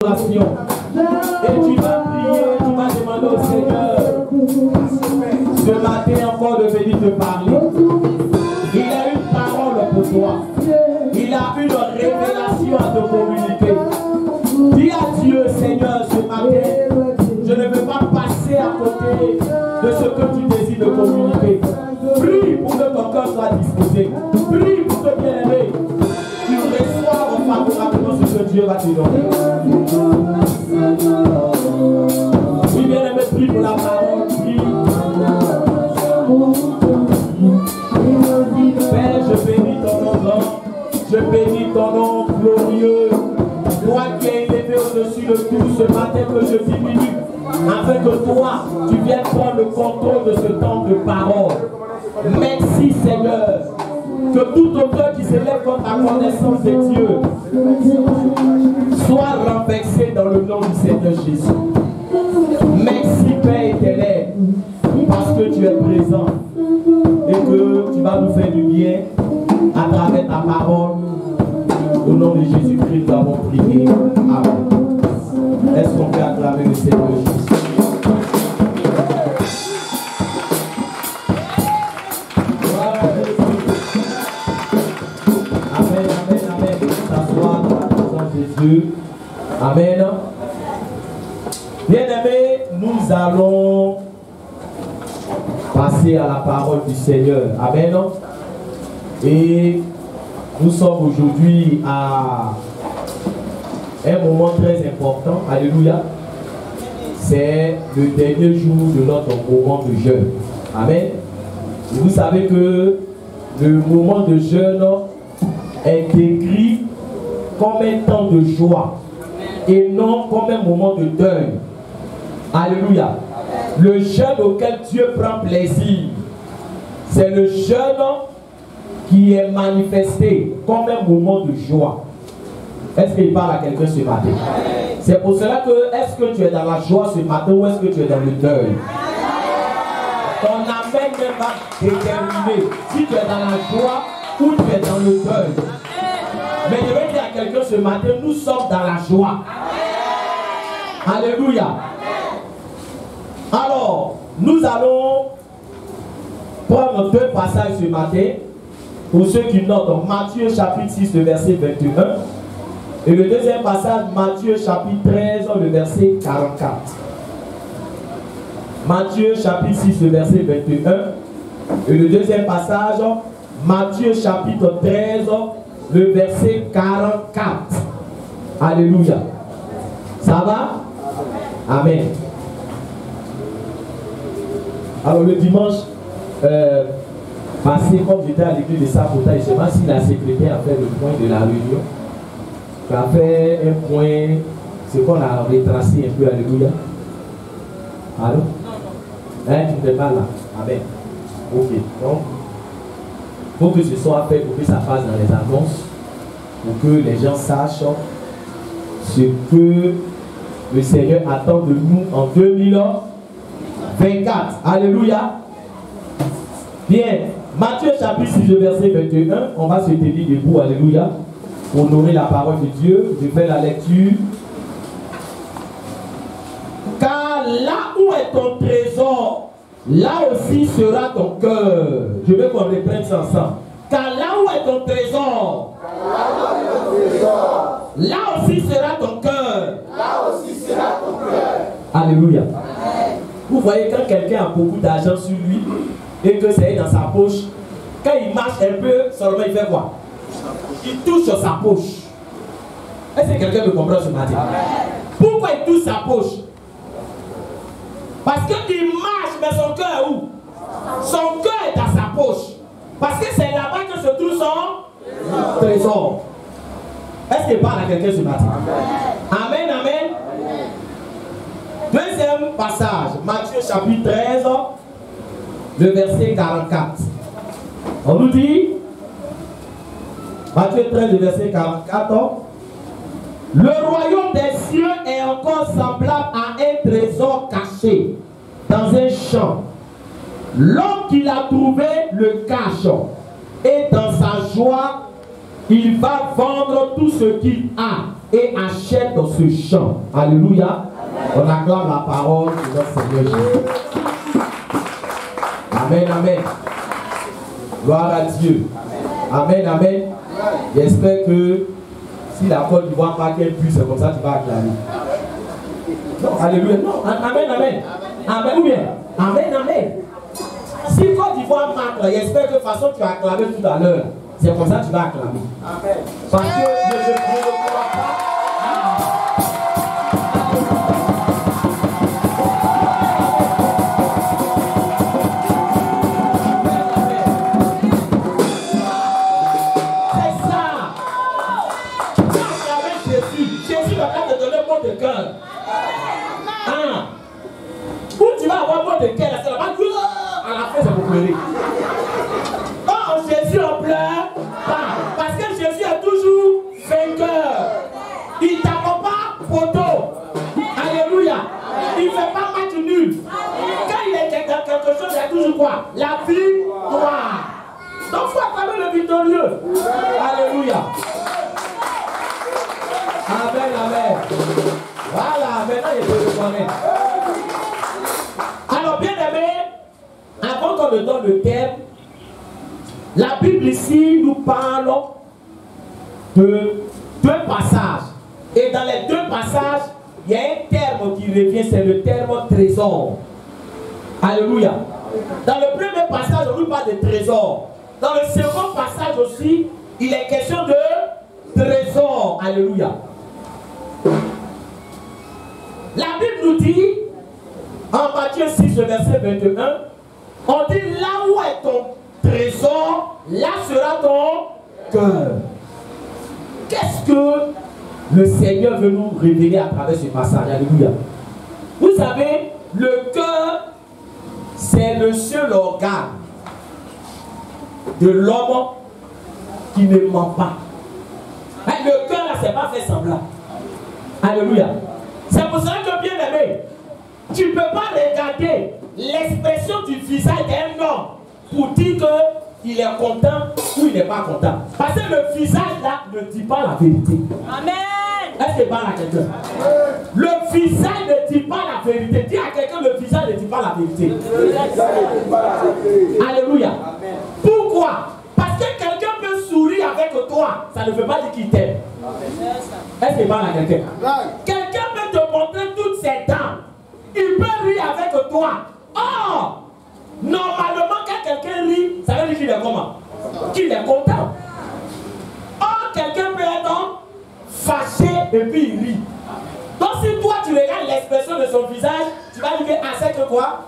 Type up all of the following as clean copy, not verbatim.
adoration. Et tu vas prier, tu vas demander au Seigneur ce matin encore de venir te parler. Il a une parole pour toi. Il a une révélation à te communiquer. Dis à Dieu, Seigneur, ce matin, je ne veux pas passer à côté de ce que tu désires me communiquer. Prie pour que ton cœur soit disposé. Prie pour que, bien-aimé, tu reçois favorablement ce que Dieu va te donner. Oui, bien-aimé, prie pour la parole. Prie. Père, je bénis ton nom grand. Je bénis ton nom glorieux. Toi qui es élevé au-dessus de tout, ce matin que je diminue, afin que toi, tu viennes prendre le contrôle de ce temps de parole. Merci Seigneur, que tout auteur qui s'élève contre la connaissance de Dieu soit renversé dans le nom du Seigneur Jésus. Merci Père éternel, parce que tu es présent et que tu vas nous faire du bien à travers ta parole. Au nom de Jésus-Christ, nous avons prié. Amen. Est-ce qu'on peut acclamer le Seigneur Jésus? Amen, amen, amen. S'asseoir dans la présence de Dieu. Amen. Bien-aimés, nous allons passer à la parole du Seigneur. Amen. Et nous sommes aujourd'hui à un moment très important. Alléluia. C'est le dernier jour de notre moment de jeûne. Amen. Et vous savez que le moment de jeûne est décrit comme un temps de joie et non comme un moment de deuil. Alléluia. Le jeûne auquel Dieu prend plaisir, c'est le jeûne qui est manifesté comme un moment de joie. Est-ce qu'il parle à quelqu'un ce matin? C'est pour cela que, est-ce que tu es dans la joie ce matin ou est-ce que tu es dans le deuil? Ton amen va déterminer si tu es dans la joie ou tu es dans le deuil. Mais je vais dire à quelqu'un ce matin, nous sommes dans la joie. Alléluia. Alors, nous allons prendre deux passages ce matin. Pour ceux qui notent, Matthieu chapitre 6, le verset 21. Et le deuxième passage, Matthieu chapitre 13, le verset 44. Matthieu chapitre 6, le verset 21. Et le deuxième passage, Matthieu chapitre 13, le verset 44. Alléluia. Ça va? Amen. Alors le dimanche passé, comme j'étais à l'église de Sapota, je ne sais pas si la secrétaire a fait le point de la réunion. Elle a fait un point, c'est qu'on a retracé un peu, alléluia. Allô? Hein, tu n'es pas là. Amen. Ok. Donc, il faut que ce soit fait pour que ça passe dans les annonces, pour que les gens sachent ce que le Seigneur attend de nous en 2024. Alléluia. Bien. Matthieu chapitre 6, verset 21. On va se tenir debout. Alléluia. Pour honorer la parole de Dieu. Je fais la lecture. Car là où est ton trésor, là aussi sera ton cœur. Je veux qu'on reprenne ça ensemble. Car là où est ton trésor, là aussi sera ton cœur. Là aussi sera ton cœur. Alléluia. Vous voyez, quand quelqu'un a beaucoup d'argent sur lui et que c'est dans sa poche, quand il marche un peu, seulement il fait quoi? Il touche sur sa poche. Est-ce que quelqu'un me comprend ce matin? Pourquoi il touche sa poche? Parce qu'il marche, mais son cœur est où? Son cœur est dans sa poche. Parce que c'est là-bas que se trouve son trésor. Est-ce qu'il parle à quelqu'un ce matin? Amen, amen. Deuxième passage, Matthieu chapitre 13, le verset 44. On nous dit, Matthieu 13, le verset 44, le royaume des cieux est encore semblable à un trésor caché dans un champ. L'homme qui l'a trouvé le cache et dans sa joie, il va vendre tout ce qu'il a et achète ce champ. Alléluia. On acclame la parole de notre Seigneur Jésus. Amen, amen. Gloire à Dieu. Amen, amen. J'espère que si la Côte d'Ivoire marque un but, c'est comme ça que tu vas acclamer. Non, alléluia. Non, amen, amen. Amen ou bien? Amen, amen. Si Côte d'Ivoire marque, j'espère que de toute façon tu as acclamé tout à l'heure. C'est comme ça que tu vas acclamer. Amen. Parce que je ne crois pas. De quel c'est là-bas, à la fin c'est pour pleurer. Oh Jésus on pleure pas. Parce que Jésus est toujours vainqueur. Il ne t'apprend pas poteau. Alléluia. Il ne fait pas match nul. Quand il est dans quelque chose, il y a toujours quoi? La victoire. Donc il faut acclamer le victorieux. Alléluia. Amen, amen. Voilà, maintenant il peut le connaître. Alors, bien aimé, avant qu'on ne donne le thème, la Bible ici nous parle de deux passages. Et dans les deux passages, il y a un terme qui revient, c'est le terme trésor. Alléluia. Dans le premier passage, on nous parle de trésor. Dans le second passage aussi, il est question de trésor. Alléluia. La Bible nous dit, en Matthieu 6, verset 21, on dit là où est ton trésor, là sera ton cœur. Qu'est-ce que le Seigneur veut nous révéler à travers ce passage? Alléluia. Vous savez, le cœur, c'est le seul organe de l'homme qui ne ment pas. Le cœur, là, c'est pas fait semblant. Alléluia. C'est pour ça que, bien aimé, tu ne peux pas regarder l'expression du visage d'un homme pour dire qu'il est content ou il n'est pas content. Parce que le visage là ne dit pas la vérité. Amen. Est-ce que parle à quelqu'un? Le visage ne dit pas la vérité. Dis à quelqu'un, le visage ne dit pas la vérité. Alléluia. Amen. Pourquoi? Parce que quelqu'un peut sourire avec toi, ça ne veut pas dire qu'il t'aime. Est-ce que parle à quelqu'un? Quelqu'un peut te montrer toutes ses dents. Il peut rire avec toi. Oh! Normalement, quand quelqu'un rit, ça veut dire qu'il est comment? Qu'il est content. Oh, quelqu'un peut être fâché et puis il rit. Donc, si toi tu regardes l'expression de son visage, tu vas dire ah, c'est que quoi?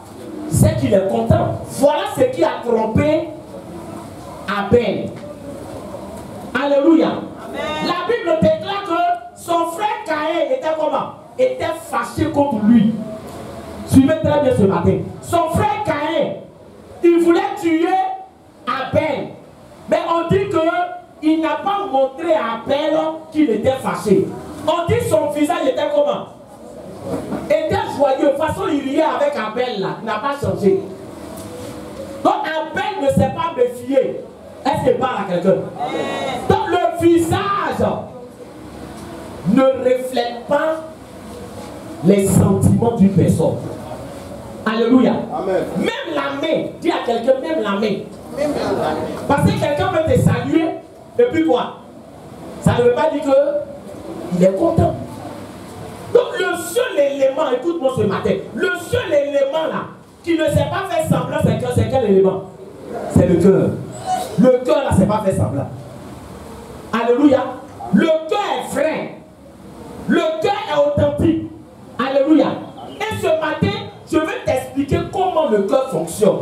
C'est qu'il est content. Voilà ce qui a trompé Abel. Alléluia. Amen. La Bible déclare que son frère Caïn était comment? Était fâché contre lui. Suivez très bien ce matin. Son frère Caïn, il voulait tuer Abel. Mais on dit qu'il n'a pas montré à Abel qu'il était fâché. On dit son visage était comment? Était joyeux. De toute façon, il riait avec Abel là. Il n'a pas changé. Donc Abel ne s'est pas méfié. Est-ce qu'il parle à quelqu'un? Donc le visage ne reflète pas les sentiments d'une personne. Alléluia. Amen. Même la main, dis à quelqu'un, même la main. Parce que quelqu'un peut te saluer, et puis quoi? Ça ne veut pas dire qu'il est content. Donc le seul élément, écoute-moi ce matin, le seul élément là, qui ne s'est pas fait semblant, c'est quel élément? C'est le cœur. Le cœur là, c'est pas fait semblant. Alléluia. Le cœur est vrai. Le cœur est authentique. Alléluia. Et ce matin, je vais t'expliquer comment le cœur fonctionne.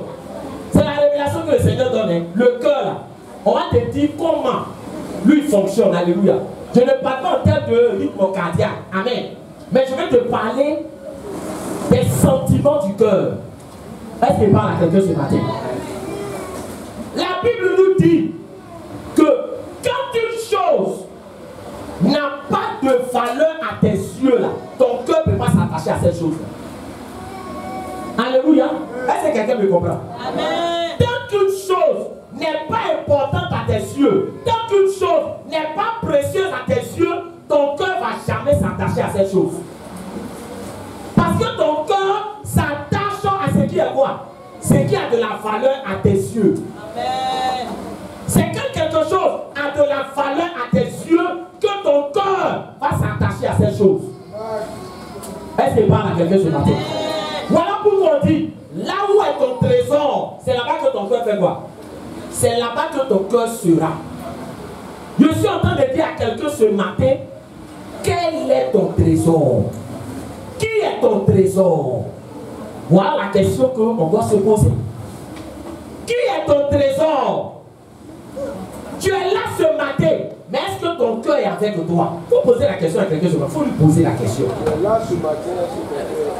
C'est la révélation que le Seigneur donne. Hein. Le cœur, là, on va te dire comment lui fonctionne. Alléluia. Je ne parle pas en termes de rythme cardiaque. Amen. Mais je vais te parler des sentiments du cœur. Est-ce qu'il parle à quelqu'un ce matin? La Bible nous dit que quand une chose n'a pas de valeur à tes yeux, là, ton cœur ne peut pas s'attacher à cette chose-là. Alléluia. Est-ce que quelqu'un me comprend? Amen. Tant qu'une chose n'est pas importante à tes yeux, tant qu'une chose n'est pas précieuse à tes yeux, ton cœur va s'attacher à cette chose. Parce que ton cœur s'attache à ce qui est quoi? Ce qui a de la valeur à tes yeux. Amen. C'est que quelque chose a de la valeur à tes yeux que ton cœur va s'attacher à cette chose. Est-ce qu'il parle à quelqu'un ce matin? Voilà pourquoi on dit, là où est ton trésor, c'est là-bas que ton cœur fait quoi? C'est là-bas que ton cœur sera. Je suis en train de dire à quelqu'un ce matin, quel est ton trésor? Qui est ton trésor? Voilà la question qu'on doit se poser. Qui est ton trésor? Tu es là ce matin, mais est-ce que ton cœur est avec toi? Il faut poser la question à quelqu'un ce matin. Il faut lui poser la question.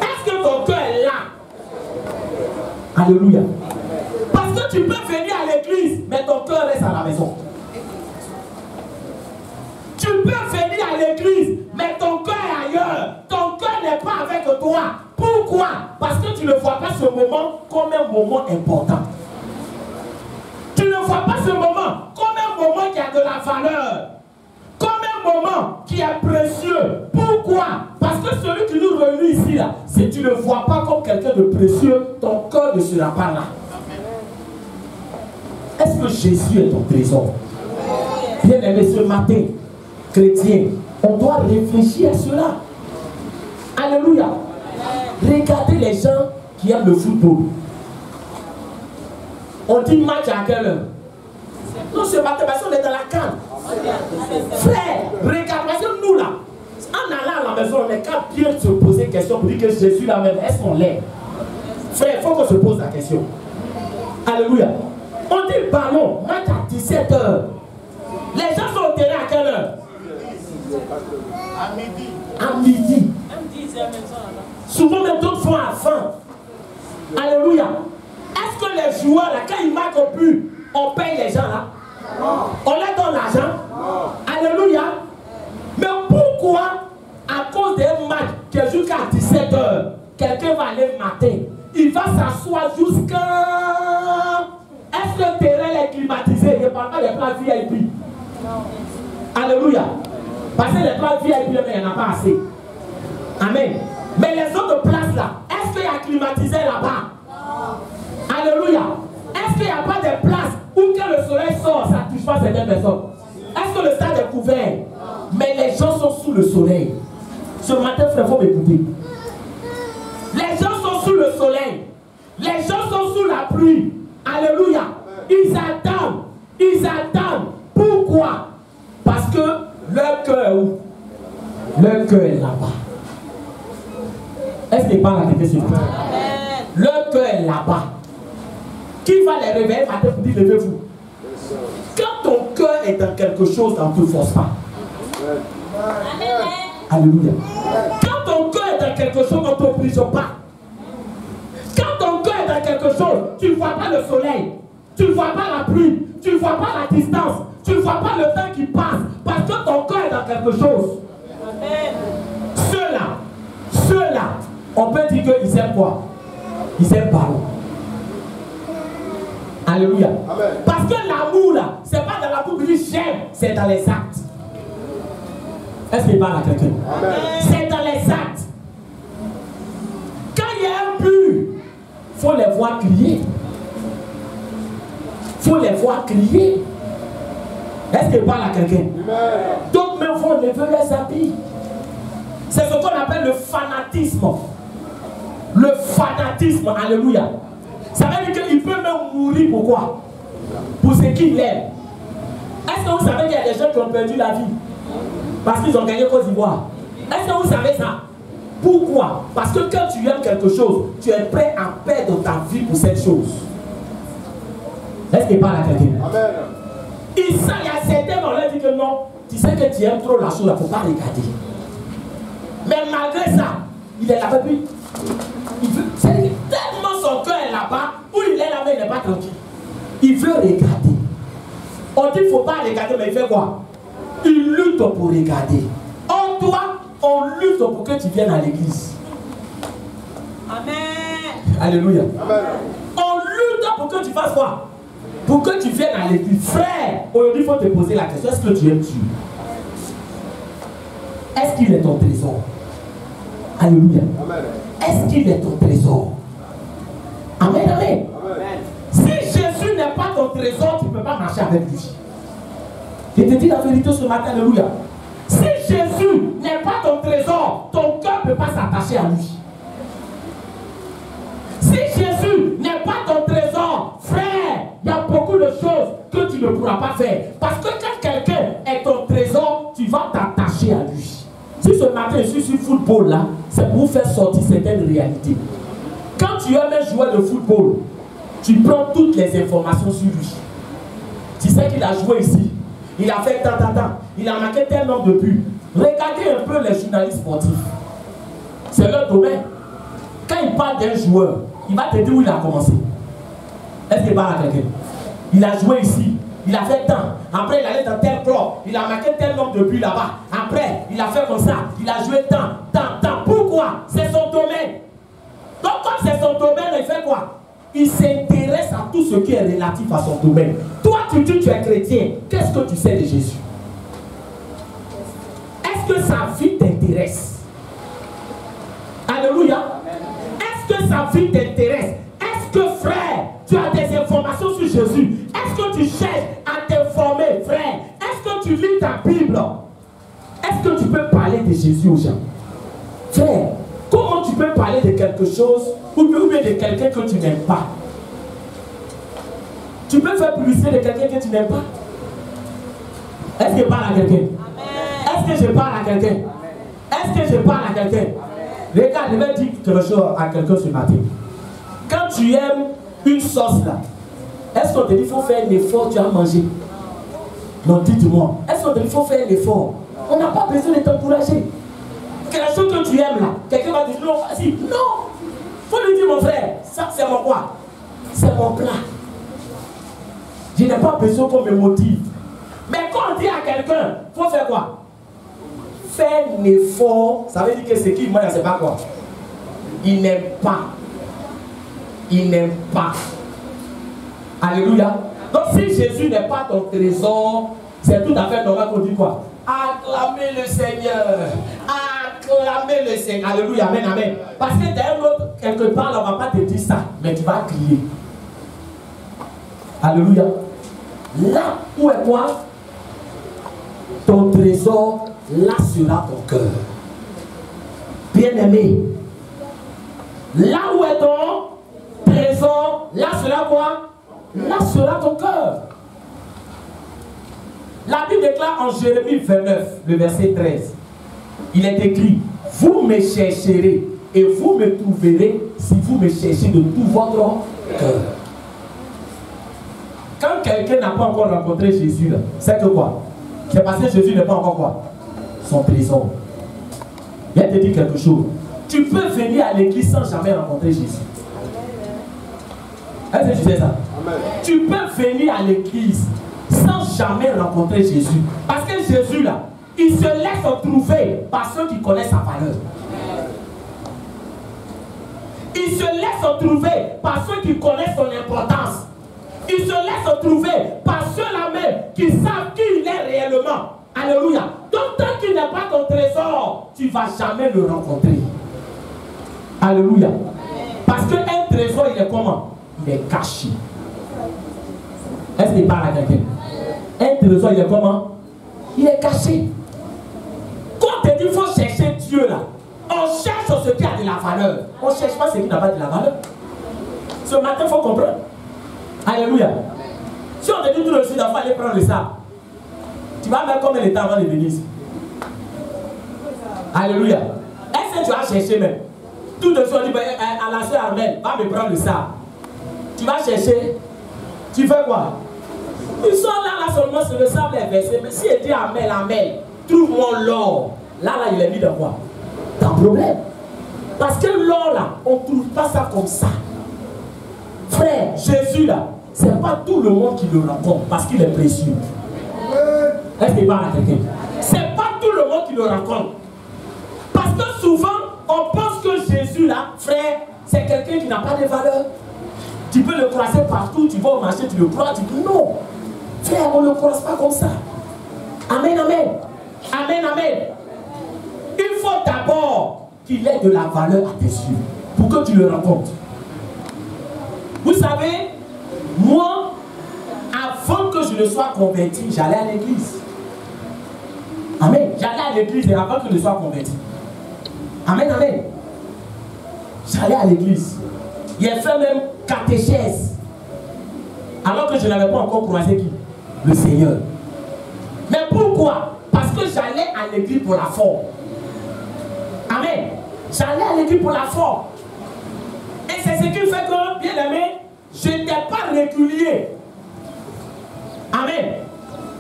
Est-ce que ton cœur est là? Alléluia. Parce que tu peux venir à l'église, mais ton cœur reste à la maison. Tu peux venir à l'église, mais ton cœur est ailleurs. Ton cœur n'est pas avec toi. Pourquoi? Parce que tu ne vois pas ce moment comme un moment important. Tu ne vois pas ce moment comme un moment qui a de la valeur. Comme un moment qui est précieux. Pourquoi? Parce que celui qui nous réunit ici, là, si tu ne le vois pas comme quelqu'un de précieux, ton cœur ne sera pas là. Est-ce que Jésus est ton trésor? Bien aimé, ce matin, chrétien, on doit réfléchir à cela. Alléluia. Regardez les gens qui aiment le football. On dit match à quelle heure? Non, ce matin, parce qu'on est dans la canne. Frère, regardez nous là. En allant à la maison, on est qu'à bien se poser une question pour dire que Jésus là même, est-ce qu'on l'est? Frère, il faut qu'on se pose la question. Alléluia. On dit ballon, match à 17h. Les gens sont au terrain à quelle heure? À midi. À midi. Souvent même d'autres font à faim. Alléluia. Est-ce que les joueurs là, quand ils marquent au but, on paye les gens là? On leur donne l'argent? Alléluia. Mais pourquoi, à cause d'un match qui est jusqu'à 17h, quelqu'un va aller le matin, il va s'asseoir jusqu'à... Est-ce que le terrain est climatisé? Je ne parle pas des plans VIP. Alléluia. Parce que les plans VIP, il n'y en a pas assez. Amen. Mais les autres places là, est-ce qu'il y a climatisé là-bas? Alléluia. Est-ce qu'il n'y a pas de places où quand le soleil sort, ça ne touche pas certaines personnes? Est-ce que le stade est couvert? Mais les gens sont sous le soleil. Ce matin, frère, il faut m'écouter. Les gens sont sous le soleil. Les gens sont sous la pluie. Alléluia. Ils attendent. Ils attendent. Pourquoi? Parce que leur cœur, leur cœur est là-bas. Est-ce qu'il parle à quelqu'un sur toi? Leur cœur est là-bas. Qui va les réveiller matin pour dire levez-vous? Quand ton cœur est dans quelque chose, on ne te force pas. Alléluia. Quand ton cœur est dans quelque chose, on ne t'oblige pas. Quand ton cœur est dans quelque chose, tu ne vois pas le soleil, tu ne vois pas la pluie, tu ne vois pas la distance, tu ne vois pas le temps qui passe, parce que ton cœur est dans quelque chose. Ceux-là, on peut dire qu'ils aiment quoi? Ils aiment ballon. Alléluia. Amen. Parce que l'amour là, c'est pas dans la bouche que j'aime, c'est dans les actes. Est-ce qu'il parle à quelqu'un? C'est dans les actes. Quand il y a un but, il faut les voir crier. Il faut les voir crier. Est-ce qu'il parle à quelqu'un? D'autres même vont lever les habits. C'est ce qu'on appelle le fanatisme. Le fanatisme, alléluia. Ça veut dire qu'il peut même mourir. Pourquoi? Pour ce qu'il aime. Est-ce que vous savez qu'il y a des gens qui ont perdu la vie parce qu'ils ont gagné Côte d'Ivoire? Est-ce que vous savez ça? Pourquoi? Parce que quand tu aimes quelque chose, tu es prêt à perdre ta vie pour cette chose. Est-ce qu'il parle à quelqu'un? Amen. Il y a certains, on leur dit que non, tu sais que tu aimes trop la chose, il ne faut pas regarder. Mais malgré ça, il est là-bas, puis c'est tellement son cœur est là-bas, où il est là-bas, il n'est pas tranquille. Il veut regarder. On dit qu'il ne faut pas regarder, mais il fait quoi? Il lutte pour regarder. En toi, on lutte pour que tu viennes à l'église. Amen. Alléluia. Amen. On lutte pour que tu fasses quoi? Pour que tu viennes à l'église. Frère, aujourd'hui, il faut te poser la question. Est-ce que tu aimes Dieu? Est-ce qu'il est ton trésor? Alléluia. Est-ce qu'il est ton trésor? Amen, amen. Si Jésus n'est pas ton trésor, tu ne peux pas marcher avec lui. Je te dis la vérité ce matin, alléluia. Si Jésus n'est pas ton trésor, ton cœur ne peut pas s'attacher à lui. Si Jésus n'est pas ton trésor, frère, il y a beaucoup de choses que tu ne pourras pas faire. Parce que quand quelqu'un est ton trésor, tu vas t'attacher à lui. Si ce matin je suis sur le football là, c'est pour faire sortir certaines réalités. Quand tu aimes un joueur de football, tu prends toutes les informations sur lui. Tu sais qu'il a joué ici, il a fait tant, il a marqué tel nombre de buts. Regardez un peu les journalistes sportifs. C'est leur domaine. Quand il parle d'un joueur, il va te dire où il a commencé. Est-ce qu'il parle à quelqu'un? Il a joué ici, il a fait tant. Après, il allait dans tel club, il a marqué tel nombre de buts là-bas. Après, il a fait comme ça, il a joué tant. Pourquoi? C'est son domaine. Donc, comme c'est son domaine, il fait quoi? Il s'intéresse à tout ce qui est relatif à son domaine. Toi, tu dis que tu es chrétien. Qu'est-ce que tu sais de Jésus? Est-ce que sa vie t'intéresse? Alléluia. Est-ce que sa vie t'intéresse? Est-ce que, frère, tu as des informations sur Jésus? Est-ce que tu cherches à t'informer, frère? Est-ce que tu lis ta Bible? Est-ce que tu peux parler de Jésus aux gens? Frère, comment tu peux parler de quelque chose ou bien de quelqu'un que tu n'aimes pas? Tu peux faire publicité de quelqu'un que tu n'aimes pas? Est-ce que je parle à quelqu'un? Est-ce que je parle à quelqu'un? Est-ce que je parle à quelqu'un? Regarde, je vais dire quelque chose à quelqu'un ce matin. Quand tu aimes une sauce là, est-ce qu'on te dit qu'il faut faire un effort, tu as mangé? Non, dites-moi. Est-ce qu'on te dit qu'il faut faire un effort? On n'a pas besoin de t'encourager. Quelque chose que tu aimes là, quelqu'un va te dire non, vas-y. Non! Il faut lui dire, mon frère, ça c'est mon quoi? C'est mon plat. Je n'ai pas besoin qu'on me motive. Mais quand on dit à quelqu'un, il faut faire quoi? Faire un effort, ça veut dire que ce qu'il mange, c'est pas quoi? Il n'aime pas. Il n'aime pas. Alléluia. Donc si Jésus n'est pas ton trésor, c'est tout à fait normal qu'on dit quoi? Acclamez le Seigneur. Acclamez le Seigneur. Alléluia. Amen, amen. Parce que d'un autre, quelque part, on ne va pas te dire ça, mais tu vas crier. Alléluia. Là où est quoi? Ton trésor, là sera ton cœur. Bien-aimé. Là où est ton trésor, là sera quoi? Là sera ton cœur. La Bible déclare en Jérémie 29, le verset 13. Il est écrit, vous me chercherez et vous me trouverez si vous me cherchez de tout votre cœur. Quand quelqu'un n'a pas encore rencontré Jésus, c'est que quoi? C'est parce que Jésus n'est pas encore quoi? Son trésor. Il te dit quelque chose. Tu peux venir à l'église sans jamais rencontrer Jésus. Est-ce que tu sais ça? Amen. Tu peux venir à l'église sans jamais rencontrer Jésus. Parce que Jésus là, il se laisse trouver par ceux qui connaissent sa valeur. Il se laisse trouver par ceux qui connaissent son importance. Il se laisse trouver par ceux-là même qui savent qui il est réellement. Alléluia. Donc tant qu'il n'est pas ton trésor, tu ne vas jamais le rencontrer. Alléluia. Parce qu'un trésor, il est comment? Il est caché. Est-ce qu'il parle à quelqu'un? Un trésor, il est comment? Il est caché. Quand on te dit qu'il faut chercher Dieu là, on cherche ce qui a de la valeur. On ne cherche pas ce qui n'a pas de la valeur. Ce matin, il faut comprendre. Alléluia. Si on te dit tout le suite, il faut aller prendre le sable. Tu vas mettre combien de temps avant de venir ici? Alléluia. Est-ce que tu vas chercher même? Tout de suite, on dit à la soeur Armel, va me prendre le sable. Tu vas chercher. Tu fais quoi? Ils sont là seulement sur le sable est versé. Mais si il dit Armel, trouve-moi l'or. Là, il est mis dans quoi? Dans le problème. Parce que l'or là, on ne trouve pas ça comme ça. Frère, Jésus là, c'est pas tout le monde qui le rencontre parce qu'il est précieux. Est-ce qu'il parle à quelqu'un? C'est pas tout le monde qui le rencontre. Parce que souvent, on pense que Jésus là, frère, c'est quelqu'un qui n'a pas de valeur. Tu peux le croiser partout, tu vas au marché, tu le crois, tu dis non. Frère, on ne le croise pas comme ça. Amen, amen. Amen, amen. Il faut d'abord qu'il ait de la valeur à tes yeux, pour que tu le rencontres. Vous savez, moi, avant que je ne sois converti, j'allais à l'église. Amen. J'allais à l'église avant que je ne sois converti. Amen, amen. J'allais à l'église. J'ai fait même catéchèse. Alors que je n'avais pas encore croisé qui? Le Seigneur. Mais pourquoi? Parce que j'allais à l'église pour la forme. Amen. J'allais à l'église pour la forme. Et c'est ce qui fait que, bien aimé, je n'étais pas régulier. Amen.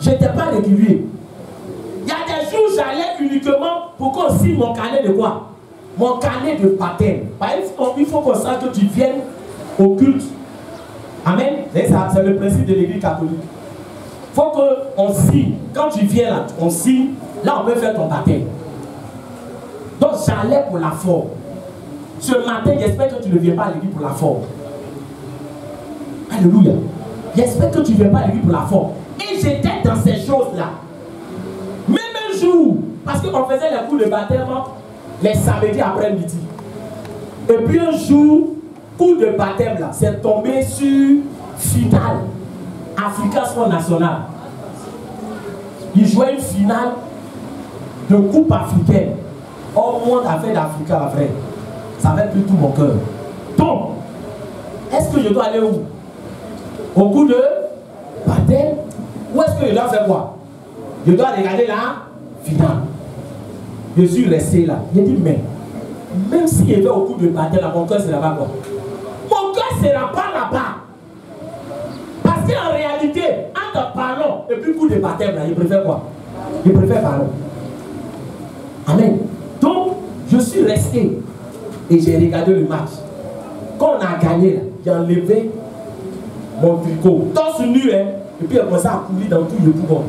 Je n'étais pas régulier. Il y a des jours où j'allais uniquement pour qu'on signe mon carnet de quoi? Mon carnet de baptême. Il faut qu'on sache que tu viennes au culte. Amen. C'est le principe de l'église catholique. Il faut qu'on signe. Quand tu viens là, on signe. Là, on peut faire ton baptême. Donc, j'allais pour la forme. Ce matin, j'espère que tu ne viens pas à l'église pour la forme. Alléluia. J'espère que tu ne viens pas à l'église pour la forme. Et j'étais dans ces choses-là. Même un jour, parce qu'on faisait les cours de baptême les samedis après midi. Et puis un jour, cours de baptême là, c'est tombé sur finale Africa Sport National. Ils jouaient une finale de coupe africaine. Au monde a fait d'Africa la vraie. Ça avait pris tout mon cœur. Donc, est-ce que je dois aller où? Au cours de baptême? Ou est-ce que je dois faire quoi? Je dois regarder la finale. Je suis resté là. J'ai dit, mais même s'il y avait au cours de baptême, mon cœur sera pas quoi? Mon cœur sera pas là-bas. Parce qu'en réalité, entre parlons et puis coup de baptême, là, je préfère quoi? Je préfère parler. Amen. Donc, je suis resté et j'ai regardé le match. Quand on a gagné, là, j'ai enlevé mon tricot, torse nu, hein, et puis j'ai commencé à courir dans tout le poumon.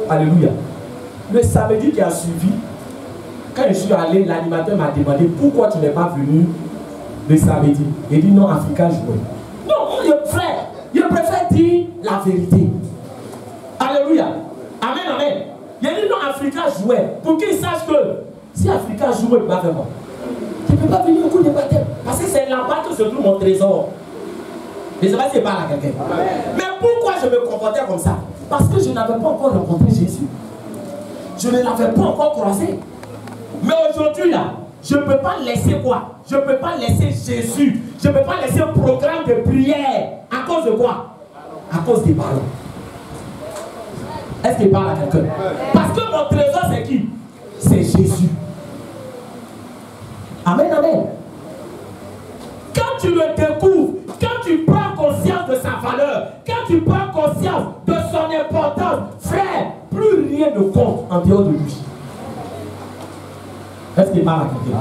Alléluia. Le samedi qui a suivi, quand je suis allé, l'animateur m'a demandé pourquoi tu n'es pas venu le samedi. Il dit non, Africa jouait. Non, frère, je préfère dire la vérité. Alléluia. Amen, amen. Il dit non, Africa jouait. Pour qu'ils sachent que si Africa jouait, il va faire quoi? Tu ne peux pas venir au cours de baptême. Parce que c'est là-bas que se trouve mon trésor. Je ne sais pas si je parle à quelqu'un. Mais pourquoi je me comportais comme ça? Parce que je n'avais pas encore rencontré Jésus. Je ne l'avais pas encore croisé. Mais aujourd'hui, là, je ne peux pas laisser quoi? Je ne peux pas laisser Jésus. Je ne peux pas laisser un programme de prière. À cause de quoi? À cause des ballons. Est-ce qu'il parle à quelqu'un? Parce que mon trésor, c'est qui? C'est Jésus. Amen, amen. Quand tu le découvres, quand tu prends conscience de sa valeur, quand tu prends conscience de son importance, frère, plus rien ne compte en dehors de lui. Est-ce qu'il parle à quelqu'un?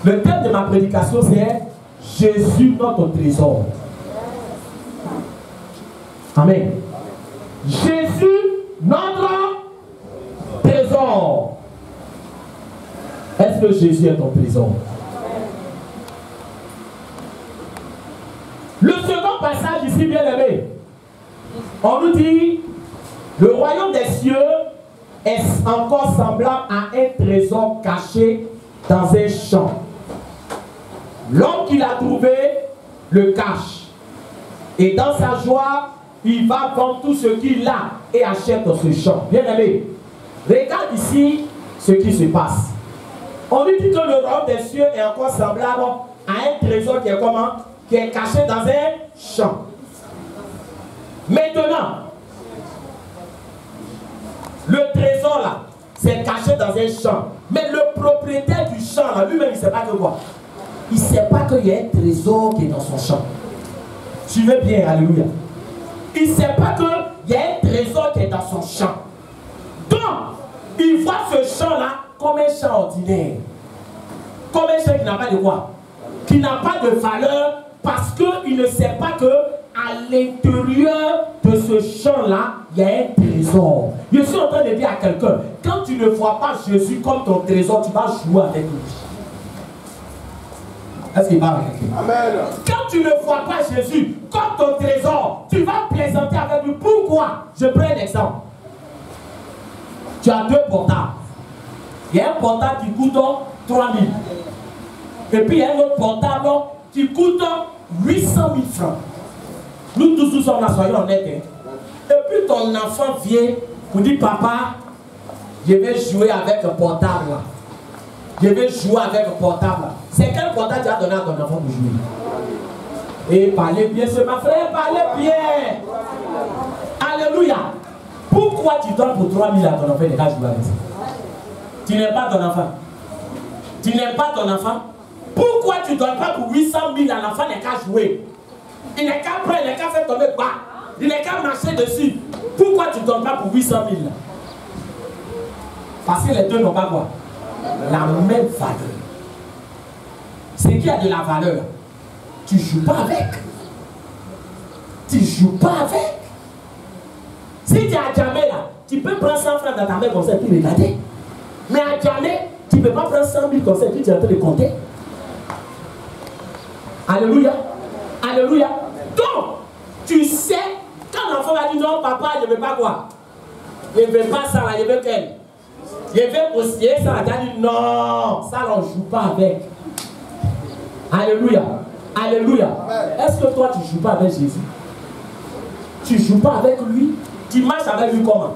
Le thème de ma prédication, c'est Jésus, notre trésor. Amen. Jésus, notre trésor. Est-ce que Jésus est ton trésor? Le second passage ici, bien aimé, on nous dit, le royaume des cieux est encore semblable à un trésor caché dans un champ. L'homme qui l'a trouvé le cache. Et dans sa joie, il va vendre tout ce qu'il a et achète ce champ. Bien aimé, regarde ici ce qui se passe. On nous dit que le royaume des cieux est encore semblable à un trésor qui est comment? Qui est caché dans un champ. Maintenant, le trésor là, c'est caché dans un champ. Mais le propriétaire du champ là, lui-même, il ne sait pas que quoi? Il ne sait pas qu'il y a un trésor qui est dans son champ. Suivez bien, alléluia. Il ne sait pas qu'il y a un trésor qui est dans son champ. Donc, il voit ce champ-là comme un champ ordinaire. Comme un champ qui n'a pas de quoi? Qui n'a pas de valeur parce qu'il ne sait pas que à l'intérieur de ce champ-là, il y a un trésor. Je suis en train de dire à quelqu'un, quand tu ne vois pas Jésus comme ton trésor, tu vas jouer avec lui. Est-ce qu'il parle à quelqu'un? Amen. Quand tu ne vois pas Jésus comme ton trésor, tu vas plaisanter avec lui. Pourquoi? Je prends un exemple. Tu as deux portables. Il y a un portable qui coûte 3 000. Et puis il y a un autre portable qui coûte 800 000 francs. Nous tous nous sommes là, soyons honnêtes. Hein. Et puis ton enfant vient pour dire, papa, je vais jouer avec un portable. Je vais jouer avec un portable. C'est quel portable tu as donné à ton enfant pour jouer? Et parlez bien, c'est ma frère, parlez bien. Alléluia. Pourquoi tu donnes pour 3 000 à ton enfant et pas jouer avec ça? Tu n'aimes pas ton enfant. Tu n'aimes pas ton enfant. Pourquoi tu ne donnes pas pour 800 000 à l'enfant n'est qu'à jouer? Il n'est qu'à prendre, il n'est qu'à faire tomber bas. Il n'est qu'à marcher dessus. Pourquoi tu ne donnes pas pour 800 000 là? Parce que les deux n'ont pas quoi? La même valeur. Ce qui a de la valeur, tu ne joues pas avec. Tu ne joues pas avec. Si tu es à Djamé là, tu peux prendre 100 francs dans ta main comme ça et puis regarder. Mais à Djamé, tu ne peux pas prendre 100 000 comme ça et puis tu es en train de compter. Alléluia. Alléluia. Donc, tu sais, quand l'enfant va dire non, papa, je ne veux pas quoi? Je ne veux pas ça là, je veux qu'elle. Je vais postiller ça, tu as dit non, ça on ne joue pas avec. Alléluia. Alléluia. Est-ce que toi tu ne joues pas avec Jésus? Tu ne joues pas avec lui? Tu marches avec lui comment?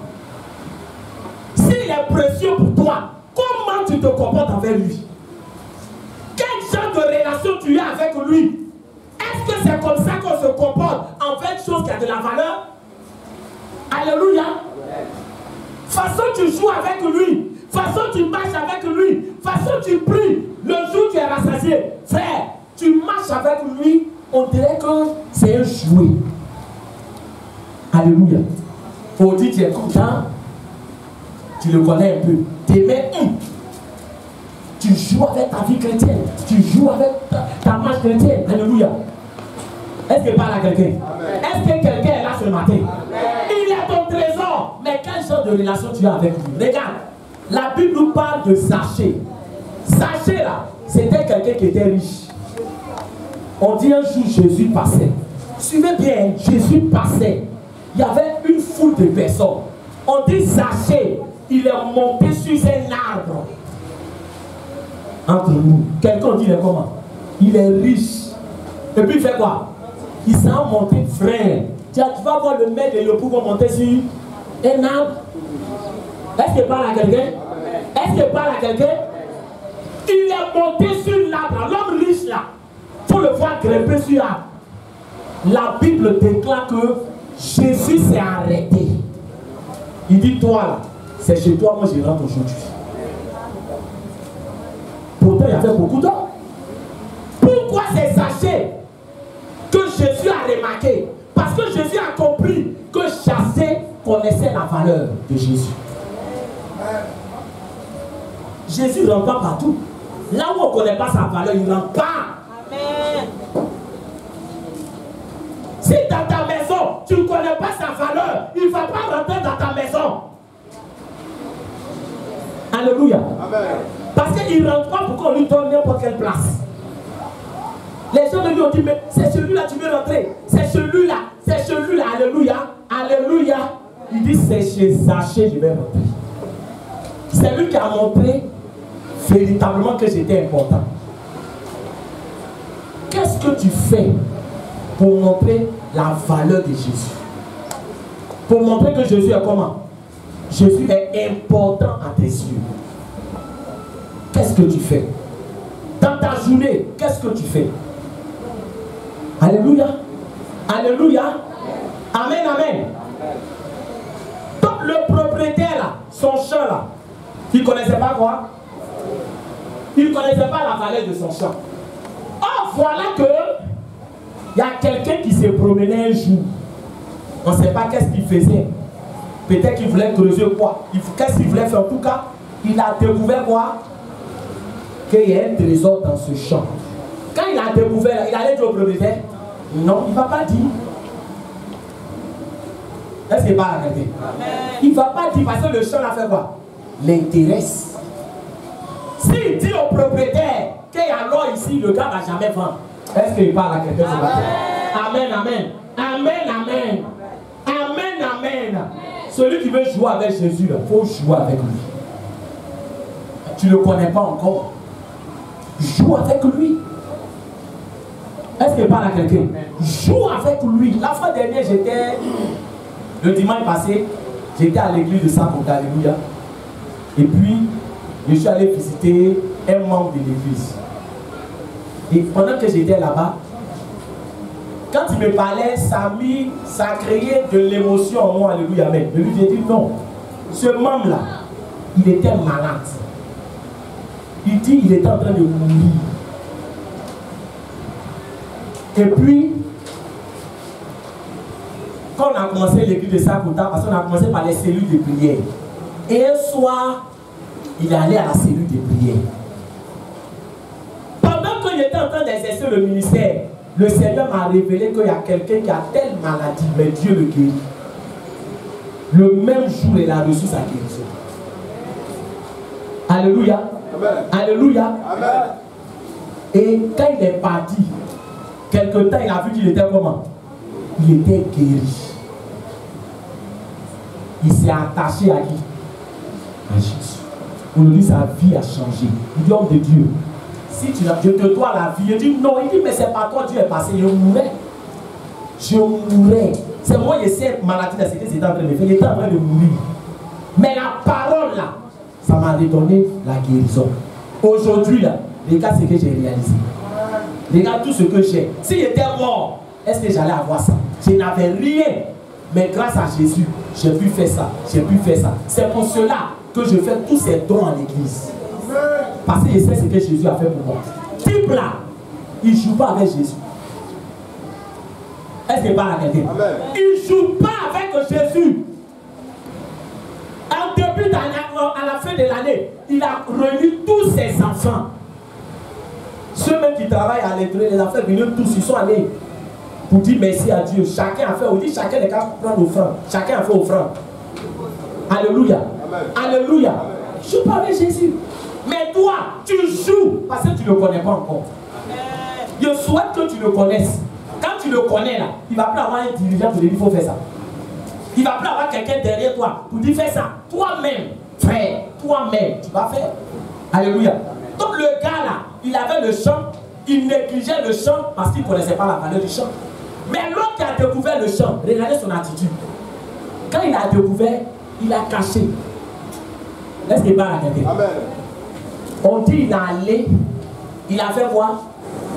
S'il est précieux pour toi, comment tu te comportes avec lui? Quel genre de relation tu as avec lui? Est-ce que c'est comme ça qu'on se comporte envers chose qui a de la valeur? Alléluia. Façon tu joues avec lui, façon tu marches avec lui, façon tu pries, le jour tu es rassasié, frère, tu marches avec lui, on dirait que c'est un jouet. Alléluia. Faut dire tu es content, tu le connais un peu, tu aimais, tu joues avec ta vie chrétienne, tu joues avec ta marche chrétienne. Alléluia. Est-ce que parle à quelqu'un? Est-ce que quelqu'un est là ce matin? Il est ton trésor. Mais quel genre de relation tu as avec lui? Regarde, la Bible nous parle de Zachée. Zachée là, c'était quelqu'un qui était riche. On dit un jour Jésus passait. Suivez bien, Jésus passait. Il y avait une foule de personnes. On dit Zachée, il est monté sur un arbre. Entre nous, quelqu'un dit comment? Il est riche. Et puis il fait quoi? Il s'est monté, frère. Tu vas voir le maître et le pouvoir monter sur un arbre. Est-ce qu'il parle à quelqu'un? Est-ce qu'il parle à quelqu'un? Il est monté sur l'arbre. L'homme riche là, il faut le voir grimper sur l'arbre. La Bible déclare que Jésus s'est arrêté. Il dit, toi là, c'est chez toi, moi je rentre aujourd'hui. Pourtant, il y avait beaucoup d'hommes. Pourquoi c'est Zachée que Jésus a remarqué? Parce que Jésus a compris que Zachée connaissait la valeur de Jésus. Jésus ne rentre pas partout. Là où on ne connaît pas sa valeur, il ne rentre pas. Amen. Si dans ta maison, tu ne connais pas sa valeur, il ne va pas rentrer dans ta maison. Alléluia. Amen. Parce qu'il ne rentre pas pour qu'on lui donne n'importe quelle place. Les gens de lui ont dit, mais c'est celui-là tu veux rentrer. C'est celui-là, c'est celui-là. Alléluia. Alléluia. Il dit, c'est chez Zachée je vais rentrer. C'est lui qui a montré véritablement que j'étais important. Qu'est-ce que tu fais pour montrer la valeur de Jésus? Pour montrer que Jésus est comment? Jésus est important à tes yeux. Qu'est-ce que tu fais? Dans ta journée, qu'est-ce que tu fais? Alléluia. Alléluia. Amen, amen. Donc le propriétaire là, son champ là, il ne connaissait pas quoi? Il ne connaissait pas la valeur de son champ. Or, voilà que il y a quelqu'un qui s'est promené un jour. On ne sait pas qu'est-ce qu'il faisait. Peut-être qu'il voulait creuser quoi. Qu'est-ce qu'il voulait faire? En tout cas, il a découvert quoi? Qu'il y a un trésor dans ce champ. Quand il a découvert, il allait dire au propriétaire, non, il ne va pas dire. Est-ce qu'il parle à quelqu'un? Il ne va pas dire parce que le champ a fait quoi? L'intéresse. S'il dit au propriétaire qu'il y a l'or ici, le gars ne va jamais vendre. Est-ce qu'il parle à quelqu'un? Amen, amen. Amen, amen. Amen, amen. Celui qui veut jouer avec Jésus, il faut jouer avec lui. tu ne le connais pas encore. Joue avec lui. Est-ce qu'il parle à quelqu'un? Joue avec lui. La fois dernière, le dimanche passé, j'étais à l'église de Saint-Côte, alléluia. Et puis, je suis allé visiter un membre de l'église. Et pendant que j'étais là-bas, quand il me parlait, ça a créé de l'émotion en moi, alléluia. Mais je lui ai dit non, ce membre-là, il était malade. Il dit qu'il était en train de mourir. Et puis, quand on a commencé l'église de Sakota, parce qu'on a commencé par les cellules de prière. Et un soir, il est allé à la cellule de prière. Pendant qu'il était en train d'exercer le ministère, le Seigneur m'a révélé qu'il y a quelqu'un qui a telle maladie, mais Dieu le guérit. Le même jour, il a reçu sa guérison. Alléluia. Amen. Alléluia. Amen. Et quand il est parti, quelque temps, il a vu qu'il était comment? Il était guéri. Il s'est attaché à qui? À Jésus. Aujourd'hui, sa vie a changé. Il dit, homme de Dieu, si je te dois la vie, il dit non. Il dit, mais c'est pas toi, Dieu est passé. Je mourrais. Je mourrais. C'est moi, je sais maladie de ce que c'était en train de faire. Il était en train de mourir. Mais la parole là, ça m'a redonné la guérison. Aujourd'hui là, regarde ce que j'ai réalisé. Regarde tout ce que j'ai. Si j'étais mort, est-ce que j'allais avoir ça? Je n'avais rien. Mais grâce à Jésus, j'ai pu faire ça. J'ai pu faire ça. C'est pour cela que je fais tous ces dons à l'église. Parce que je sais ce que Jésus a fait pour moi. Type là, il ne joue pas avec Jésus. Est-ce qu'il parle à quelqu'un? Il ne joue pas avec Jésus. En début d'année, à la fin de l'année, il a réuni tous ses enfants. Ceux même qui travaillent à l'étranger, les enfants venus tous, ils sont allés pour dire merci à Dieu. Chacun a fait, on dit chacun n'est qu'à prendre offrande. Chacun a fait offrande. Alléluia. Amen. Alléluia. Amen. Je joue pas avec Jésus. Mais toi, tu joues parce que tu ne le connais pas encore. Amen. Je souhaite que tu le connaisses. Quand tu le connais là, il ne va plus avoir un dirigeant pour dire il faut faire ça. Il ne va plus avoir quelqu'un derrière toi pour dire fais ça. Toi-même, frère, toi-même, tu vas faire. Alléluia. Amen. Donc le gars là, il avait le chant, il négligeait le chant parce qu'il ne connaissait pas la valeur du chant. Mais l'autre qui a découvert le chant, regardez son attitude. Quand il a découvert, il a caché. Est-ce qu'il parle à quelqu'un? Amen. On dit il a allé, il a fait voir.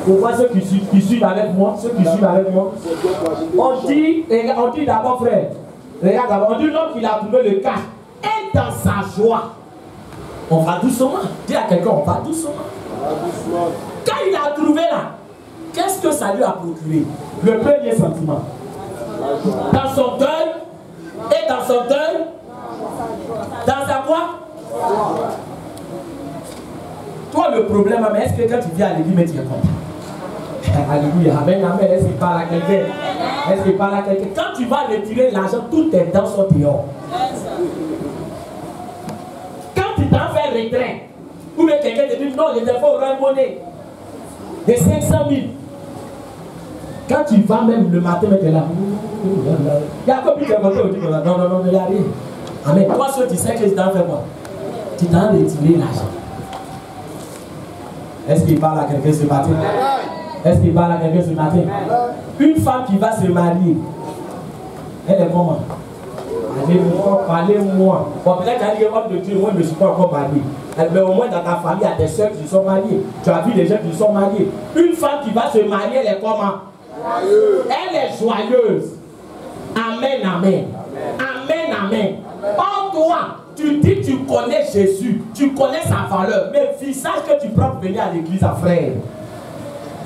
Pour voir ceux qui suivent avec moi, ceux qui suivent avec moi. On dit d'abord, frère, regarde d'abord, on dit l'homme qu'il a trouvé le cache et dans sa joie. On va doucement. Dis à quelqu'un, on va doucement. Quand il a trouvé là, qu'est-ce que ça lui a procuré? Le premier sentiment. Dans son deuil, et dans son deuil, dans sa quoi? Toi, le problème, mais est-ce que quand tu viens à l'église, mais tu es content? Alléluia. Amen, amen. Est-ce qu'il parle à quelqu'un? Est-ce qu'il parle à quelqu'un? Quand tu vas retirer l'argent, toutes tes dents sont dehors. Quand tu t'en fais retrait, ou bien quelqu'un te dit non, il faut une monnaie de 500 000. Quand tu vas même le matin, tu es là. Il y a combien de gens qui disent non, non, non, il n'y a rien. Amen. Toi, seul, tu sais que tu t'en fais quoi? Tu t'en retiré l'argent. Est-ce qu'il parle à quelqu'un ce matin? Est-ce qu'il parle à quelqu'un ce matin? Une femme qui va se marier, elle est comment? Parlez-moi. Bon, peut-être qu'elle dit, homme de Dieu, moi je ne suis pas encore marié. Mais au moins dans ta famille, il y a des soeurs qui sont mariées. Tu as vu des gens qui sont mariés. Une femme qui va se marier, elle est comment? Elle est joyeuse. Amen, amen. Amen, amen. Or toi, tu dis que tu connais Jésus, tu connais sa valeur, mais le visage que tu prends pour venir à l'église, à frère,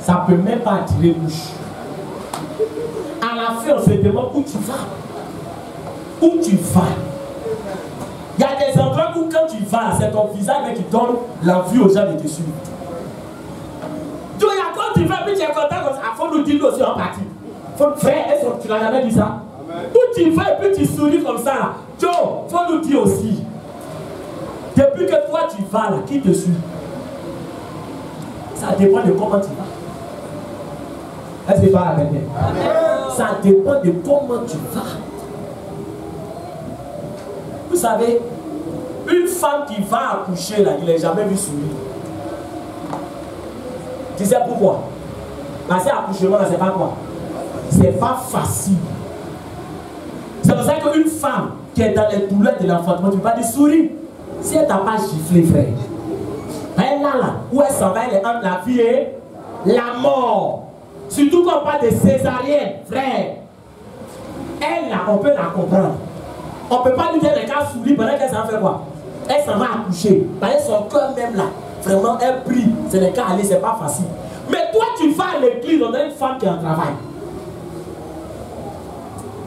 ça ne peut même pas attirer bouche. À la fin, on se demande où tu vas. Où tu vas. Il y a des endroits où quand tu vas, c'est ton visage qui donne l'envie aux gens de te suivre. Tu vois, quand tu vas, puis tu es content, il faut nous dire aussi en partie. Frère, est-ce que tu n'as jamais dit ça? Où tu vas et puis tu souris comme ça. Joe, il faut nous dire aussi. Depuis que toi tu vas là, qui te suit? Ça dépend de comment tu vas. Est-ce que tu vas à quelqu'un? Ça dépend de comment tu vas. Vous savez, Une femme qui va accoucher, là, il n'a jamais vu sourire. Tu sais pourquoi? Parce que l'accouchement, là, c'est pas quoi? C'est pas facile. C'est pour ça qu'une femme qui est dans les douleurs de l'enfantement, tu ne peux pas dire souris. Si elle t'a pas giflé, frère, elle là, où elle s'en va, elle est entre la vie et la mort. Surtout quand on parle de césarienne, frère. Elle là, on peut la comprendre. On ne peut pas lui dire les cas souris pendant qu'elle s'en fait quoi? Elle s'en va accoucher. Parce que son cœur même là, vraiment, elle prie. C'est le cas aller, c'est pas facile. Mais toi, tu vas à l'église, on a une femme qui est en travail.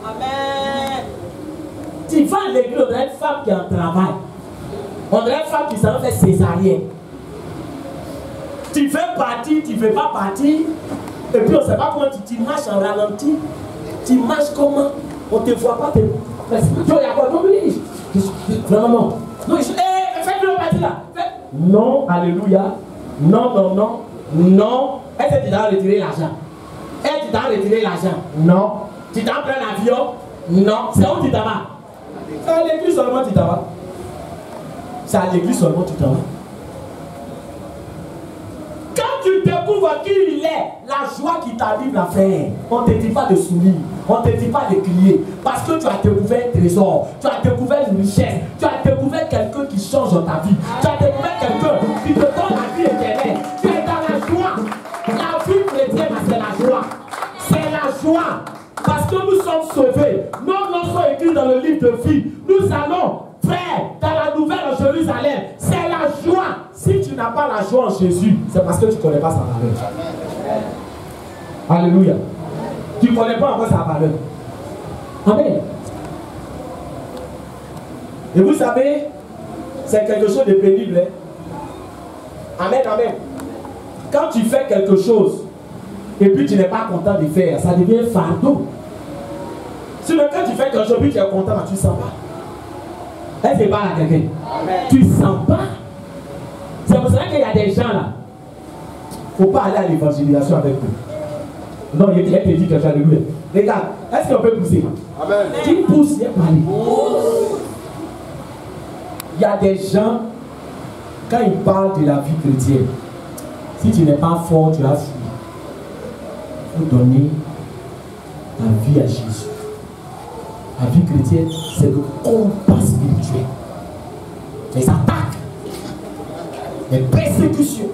Amen. Tu vas à l'église, on a une femme qui est en travail. On a une femme qui s'en fait césarienne. Tu veux partir, tu ne veux pas partir. Et puis on ne sait pas comment tu marches en ralenti. Tu marches comment? On ne te voit pas. Non. Non, fais-le partir là. Non, alléluia. Non. Est-ce que tu dois retirer l'argent? Est-ce que tu dois retirer l'argent? Non. Tu dois prendre l'avion? Non. C'est où tu t'en vas? C'est à l'église seulement tu t'en vas. C'est à l'église seulement tu t'en vas. Quand tu découvres qui il est, la joie qui t'arrive, la frère, on ne te dit pas de sourire, on ne te dit pas de crier, parce que tu as découvert un trésor, tu as découvert une richesse, tu as découvert quelqu'un qui change ta vie, tu as découvert quelqu'un qui te donne la vie éternelle, tu es dans la joie. La vie chrétienne, c'est la joie. C'est la joie. Parce que nous sommes sauvés. Nos noms sont écrits dans le livre de vie. Nous allons, frère, dans la nouvelle Jérusalem. C'est la joie. Si tu n'as pas la joie en Jésus, c'est parce que tu ne connais pas sa valeur. Alléluia. Tu ne connais pas encore sa valeur. Amen. Et vous savez, c'est quelque chose de pénible. Hein? Amen. Quand tu fais quelque chose et puis tu n'es pas content de faire, ça devient un fardeau. Sinon, quand tu fais quelque chose et puis tu es content, tu ne sens pas. Est-ce que parle à quelqu'un? Tu ne sens pas. C'est pour ça qu'il y a des gens là. Il ne faut pas aller à l'évangélisation avec eux. Non, il te dit que j'alléluia. Regarde, est-ce qu'on peut pousser? Amen. Qui pousse, il parle. Il y a des gens, quand ils parlent de la vie chrétienne, si tu n'es pas fort, tu as fui. Il faut donner ta vie à Jésus. La vie chrétienne, c'est le combat spirituel. Les attaques, les persécutions.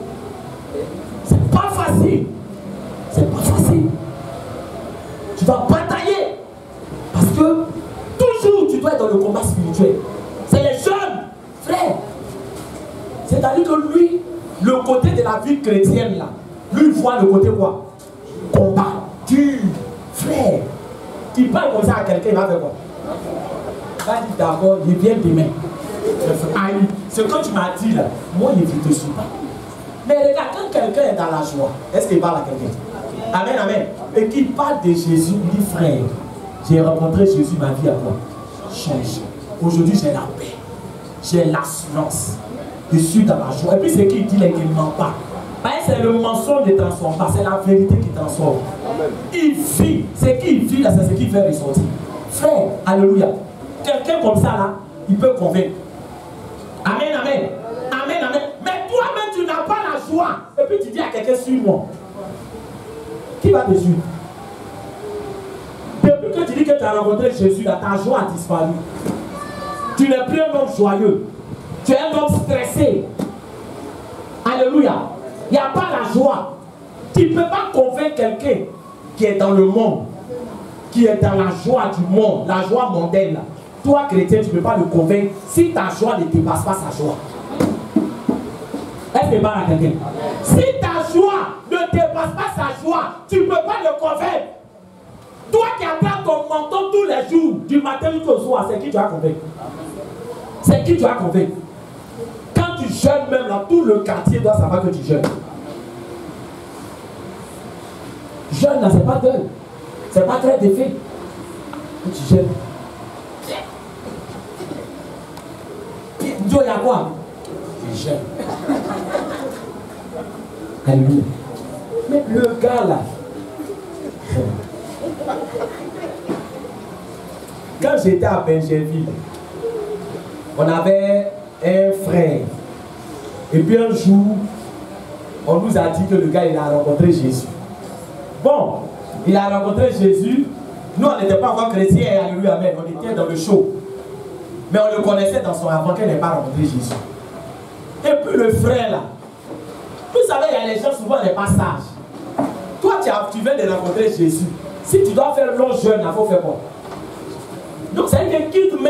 C'est pas facile. C'est pas facile. Tu vas batailler. Parce que toujours tu dois être dans le combat spirituel. C'est les jeunes, frère. C'est-à-dire que lui, le côté de la vie chrétienne là, lui il voit le côté quoi? Combat, dur, frère. Tu parles comme ça à quelqu'un, il va faire quoi? Il va dire d'abord, il vient demain. Ce que tu m'as dit là, moi je ne te suis pas. Mais regarde, quand quelqu'un est dans la joie, est-ce qu'il parle à quelqu'un? Amen. Et qu'il parle de Jésus, il dit frère, j'ai rencontré Jésus, ma vie a quoi? Changé. Aujourd'hui j'ai la paix, j'ai l'assurance. Je suis dans la joie. Et puis c'est qui dit qu'il ne ment pas. C'est le mensonge ne transforme pas, c'est la vérité qui transforme. Amen. Il vit. C'est qui il vit là, c'est ce qui fait ressortir. Frère, alléluia. Quelqu'un comme ça là, il peut convaincre. Amen. Mais toi-même tu n'as pas la joie. Et puis tu dis à quelqu'un, suis-moi. Qui va te suivre? Depuis que tu dis que tu as rencontré Jésus là, ta joie a disparu. Tu n'es plus un homme joyeux. Tu es un homme stressé. Alléluia. Il n'y a pas la joie. Tu ne peux pas convaincre quelqu'un qui est dans le monde, qui est dans la joie du monde, la joie mondaine. Là. Toi, chrétien, tu ne peux pas le convaincre si ta joie ne dépasse pas sa joie. Est-ce que parle à quelqu'un? Si ta joie ne dépasse pas sa joie, tu ne peux pas le convaincre. Toi qui attrapes ton menton tous les jours, du matin jusqu'au soir, c'est qui tu as convaincu? C'est qui tu as convaincu? Quand tu jeûnes même là, tout le quartier doit savoir que tu jeûnes. Jeûne là, c'est pas deuil. C'est pas très d'effet. Tu jeûnes. Dieu, il y a quoi? Tu jeûnes. Alléluia. Mais le gars là, quand j'étais à Benjerville, on avait un frère. Et puis un jour, on nous a dit que le gars, il a rencontré Jésus. Bon, il a rencontré Jésus. Nous, on n'était pas encore chrétiens, alléluia, amen. On était dans le show. Mais on le connaissait dans son avant qu'elle n'ait pas rencontré Jésus. Et puis le frère là, vous savez, il y a les gens souvent n'est pas sages. Toi, tu viens de rencontrer Jésus. Si tu dois faire long jeûne, il faut faire quoi? Donc, ça veut dire que quitte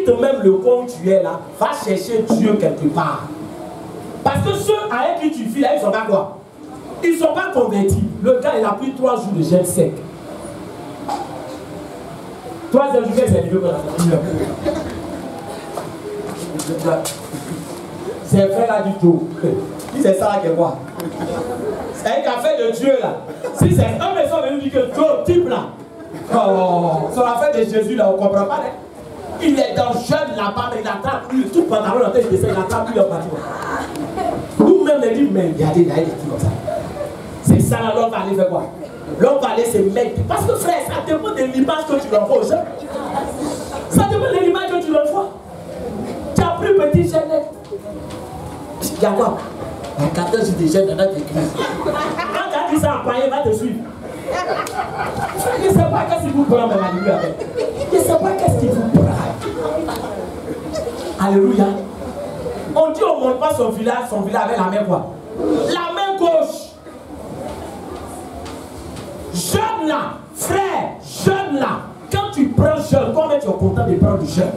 même le coin où tu es là, va chercher Dieu quelque part. Parce que ceux avec qui tu vis là, ils ne sont pas quoi? Ils ne sont pas convertis. Le gars, il a pris 3 jours de jeûne sec. 3 jours de jeûne, c'est mieux que la c'est un frère là du tout. Si c'est ça là que quoi? C'est un affaire de Dieu là. Si c'est un maison venu dire que Dieu type là. Oh, sur l'affaire de Jésus là, on ne comprend pas. Hein? Il est dans le jeûne là-bas, mais il attrape lui, tout pantalon dans la tête, il attrape lui en partie. Nous-mêmes, on dit, mais regardez, il y a des trucs comme ça. C'est ça là, l'homme va aller faire quoi? L'homme va aller se mettre. Parce que frère, ça dépend de l'image que tu l'envoies aux gens. Ça dépend de l'image que tu l'envoies. Tu as pris petit jeûne. Il y a quoi? Il y a 14 jours de jeûne dans notre église. Quand tu as dit ça en païen, va te suivre. Je ne sais pas qu'est-ce qu'il vous prend, mais alléluia. Je ne sais pas qu'est-ce qu'il vous prend. Alléluia. On dit on ne monte pas son village avec la main quoi? La main gauche. Jeune là, frère, jeune là. Quand tu prends jeûne, combien tu es content de prendre du jeûne?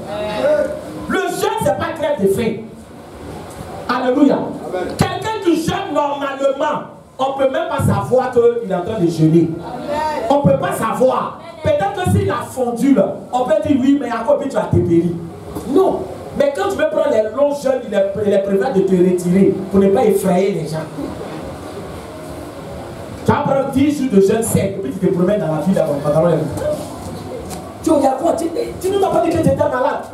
Le jeûne, ce n'est pas grève de faim. Alléluia. Quelqu'un qui jeûne normalement, on ne peut même pas savoir qu'il est en train de jeûner. On ne peut pas savoir. Peut-être que s'il a fondu, là, on peut dire oui, mais à quoi tu as te péri. Non. Mais quand tu veux prendre les longs jeûnes, il est prévu de te retirer pour ne pas effrayer les gens. Tu vas prendre 10 jours de jeûne sec et puis tu te promènes dans la ville dans ton pantalon. Tu regardes quoi? Tu ne m'as pas dit que tu étais malade.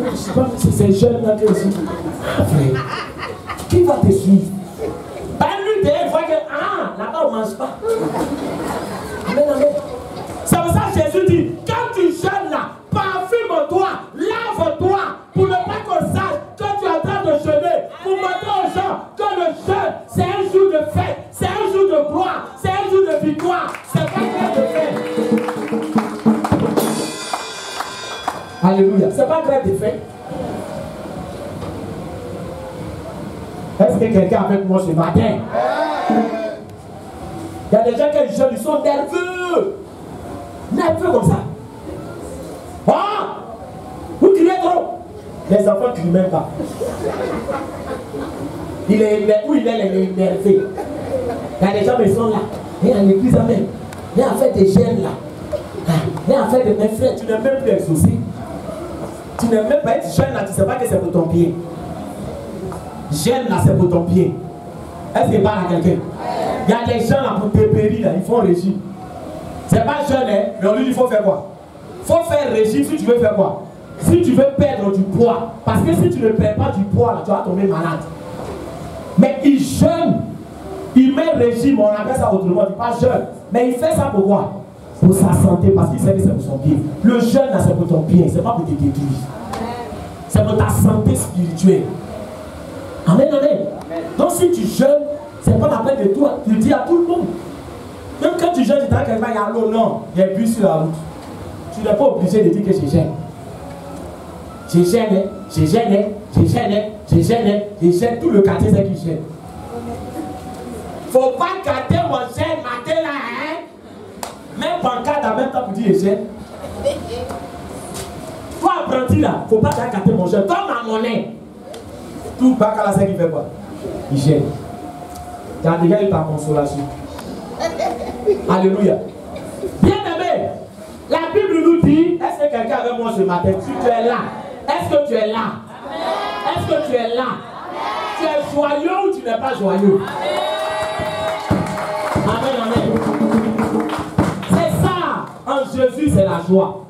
Je ne sais pas si c'est jeune là que aussi. Qui va te suivre? Ben lui, il voit que là-bas on ne mange pas. Amen, amen. C'est pour ça que Jésus dit, quand tu jeûnes là, parfume-toi, lave-toi, pour ne pas qu'on sache que tu es en train de jeûner, pour montrer aux gens que le jeûne, c'est un jour de fête, c'est un jour de gloire, c'est un jour de victoire, c'est pas grève de fête. Alléluia, c'est pas grève de fête. Est-ce que quelqu'un avec moi ce matin? Il y a des gens qui jeûnent, ils sont nerveux. Nerveux comme ça. Ah! Vous criez trop. Les enfants ne crient même pas. Il est énervé. Il y a des gens qui sont là. Il y a l'église même. Il y a fait des gènes là. Il y a fait de mes frères. Tu n'es même plus exaucé. Tu n'es même pas être jeune là. Tu ne sais pas que c'est pour ton pied. Jeune là, c'est pour ton pied. Est-ce qu'il parle à quelqu'un? Il y a des gens là pour te périr là. Ils font régime. C'est pas jeune, hein, mais on lui dit il faut faire quoi? Il faut faire régime si tu veux faire quoi? Si tu veux perdre du poids. Parce que si tu ne perds pas du poids, là, tu vas tomber malade. Mais il jeûne, il met régime, on appelle ça autrement, il n'est pas jeune. Mais il fait ça pour quoi? Pour sa santé, parce qu'il sait que c'est pour son pied. Le jeûne, là, c'est pour ton pied, c'est pas pour te détruire. C'est pour ta santé spirituelle. Amen, amen. Donc si tu jeûnes, c'est pas la peine de toi, tu dis à tout le monde. Même quand tu jeûnes, tu dis à quelqu'un, il y a l'eau, non, il y a un bus sur la route. Tu n'es pas obligé de dire que je gêne. Je gêne, je gêne, je gêne, je gêne, je gêne. Tout le quartier c'est qui gêne. Faut pas gâter mon gêne matin là, hein. Même pancarte en même temps pour dire je gêne. Toi apprenti là, faut pas gâter mon gêne. Comme ma monnaie. Tout bac à la c'est qui fait quoi? Il gêne. Tu as déjà eu ta consolation. Alléluia. Bien aimé. La Bible nous dit, est-ce que quelqu'un avec moi ce matin, si tu es là, est-ce que tu es là? Est-ce que tu es là? Tu es joyeux ou tu n'es pas joyeux? Amen, amen. C'est ça, en Jésus, c'est la joie.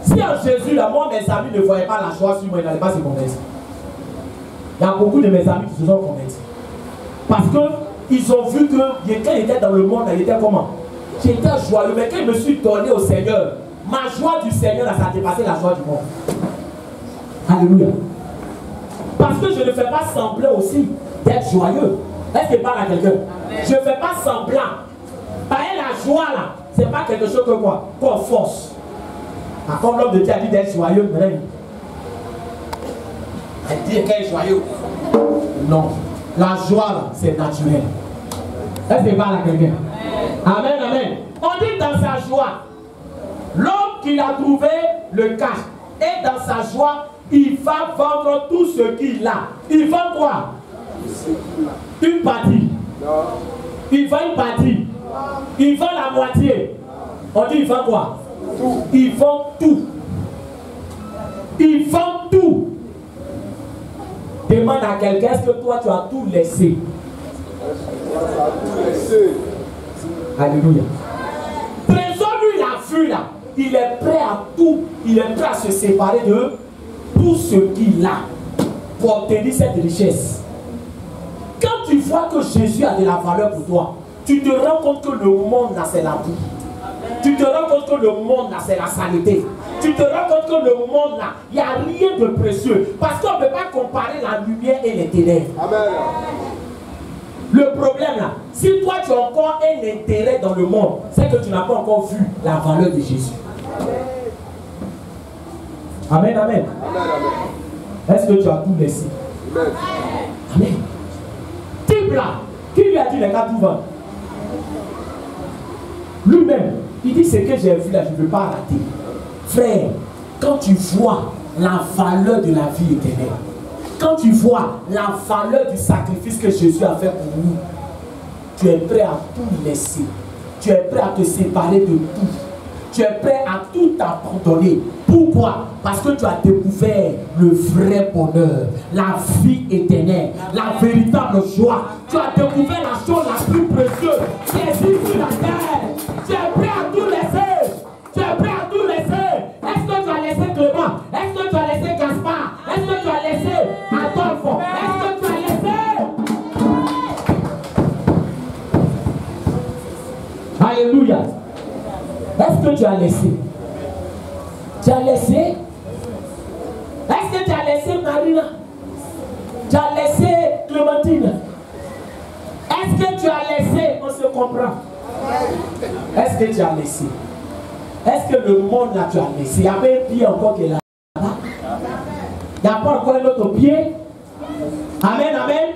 Si en Jésus, là, moi, mes amis ne voyaient pas la joie sur moi, ils n'allaient pas se convertir. Il y a beaucoup de mes amis qui se sont convertis. Parce qu'ils ont vu que quand ils étaient dans le monde, ils étaient comment? J'étais joyeux, mais quand je me suis donné au Seigneur, ma joie du Seigneur, ça a dépassé la joie du monde. Alléluia. Parce que je ne fais pas semblant aussi d'être joyeux. Est-ce que je parle à quelqu'un? Je ne fais pas semblant. Par la joie là, ce n'est pas quelque chose que quoi? Qu'on force. Comme l'homme de Dieu a dit d'être joyeux, mais elle dit qu'elle est joyeux. Non. La joie là, c'est naturel. Est-ce que je parle à quelqu'un? Amen, amen. On dit dans sa joie, l'homme qui a trouvé le cash, et dans sa joie, il va vendre tout ce qu'il a. Il vend quoi? Une partie. Il vend une partie. Il vend la moitié. On dit il vend quoi? Tout. Il vend tout. Il vend tout. Demande à quelqu'un, est-ce que toi tu as tout laissé? Alléluia. Trésor, lui, il a vu là. Il est prêt à tout. Il est prêt à se séparer de tout ce qu'il a pour obtenir cette richesse. Quand tu vois que Jésus a de la valeur pour toi, tu te rends compte que le monde là c'est la boue. Tu te rends compte que le monde là c'est la saleté. Tu te rends compte que le monde là, il n'y a rien de précieux. Parce qu'on ne peut pas comparer la lumière et les ténèbres. Amen. Le problème là, si toi tu as encore un intérêt dans le monde, c'est que tu n'as pas encore vu la valeur de Jésus. Amen, amen. Est-ce que tu as tout laissé? Amen. Amen. Type là, qui lui a dit les gars tout vendre? Lui-même, il dit ce que j'ai vu là, je ne veux pas rater. Frère, quand tu vois la valeur de la vie éternelle, quand tu vois la valeur du sacrifice que Jésus a fait pour nous, tu es prêt à tout laisser. Tu es prêt à te séparer de tout. Tu es prêt à tout abandonner. Pourquoi? Parce que tu as découvert le vrai bonheur, la vie éternelle, la véritable joie. Tu as découvert la chose la plus précieuse qui existe sur la terre. Tu es prêt à tout laisser. Tu es prêt à tout laisser. Est-ce que tu as laissé Clément? Est-ce que tu as laissé Gaspard? Est-ce que tu as laissé Adolphe? Est-ce que tu as laissé? Alléluia. Est-ce que tu as laissé? Tu as laissé? Est-ce que tu as laissé Marina? Tu as laissé Clémentine? Est-ce que tu as laissé? On se comprend. Est-ce que tu as laissé? Est-ce que le monde là tu as laissé? Il y avait un pied encore qui est là-bas. Il n'y a pas encore un autre pied. Amen, amen.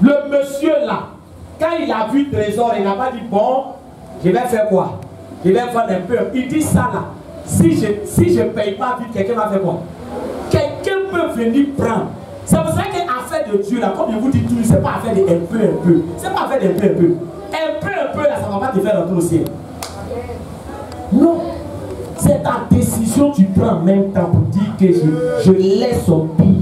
Le monsieur là, quand il a vu le trésor, il n'a pas dit bon, je vais faire quoi? Je vais vendre un peu. Il dit ça là. Si je ne paye pas vite, quelqu'un va faire quoi? Quelqu'un peut venir prendre. C'est pour ça que l'affaire de Dieu là, comme je vous dis toujours, c'est pas affaire de un peu. C'est pas affaire de un peu. Un peu là, ça ne va pas te faire rentrer au ciel. Non. C'est ta décision que tu prends en même temps pour dire que je laisse au tout.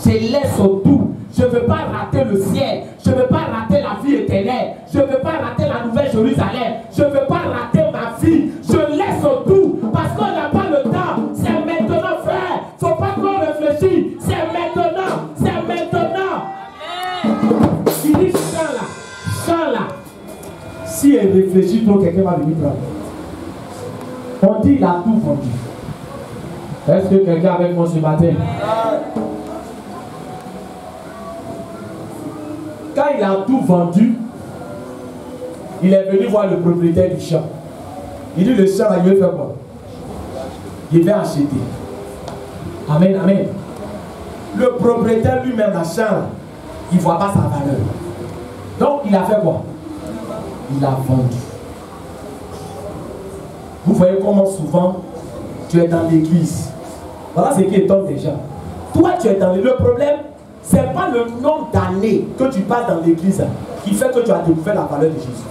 Je laisse au tout. Je ne veux pas rater le ciel. Je ne veux pas rater la vie éternelle. Je ne veux pas rater la nouvelle Jérusalem. Je ne veux pas rater ma vie. Je laisse au tout. Parce qu'on n'a pas le temps. C'est maintenant, frère. Il ne faut pas qu'on réfléchisse. C'est maintenant. C'est maintenant. Il dit chant là. Si elle réfléchit trop, quelqu'un va venir prendre. On dit il a tout vendu. Est-ce que quelqu'un avec moi ce matin? Quand il a tout vendu, il est venu voir le propriétaire du champ. Il dit le champ, il veut faire quoi? Il va acheter. Amen, amen. Le propriétaire lui-même, la chambre, il ne voit pas sa valeur. Donc il a fait quoi? Il a vendu. Vous voyez comment souvent tu es dans l'église. Voilà ce qui étonne des gens. Toi tu es dans l'église. Le problème, ce n'est pas le nombre d'années que tu passes dans l'église qui fait que tu as découvert la valeur de Jésus.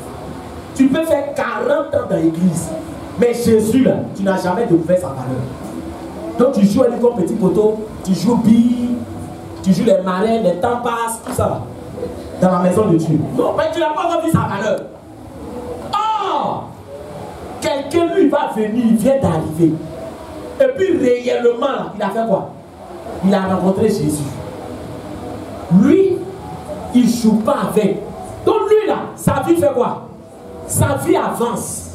Tu peux faire 40 ans dans l'église, mais Jésus, là, tu n'as jamais découvert sa valeur. Donc tu joues avec ton petit poteau, tu joues billes, tu joues les marins, les temps passent, tout ça là, dans la maison de Dieu. Non, mais tu n'as pas encore vu sa valeur. Oh! Quelqu'un lui va venir, il vient d'arriver. Et puis réellement, là, il a fait quoi? Il a rencontré Jésus. Lui, il ne joue pas avec. Donc lui là, sa vie fait quoi? Sa vie avance.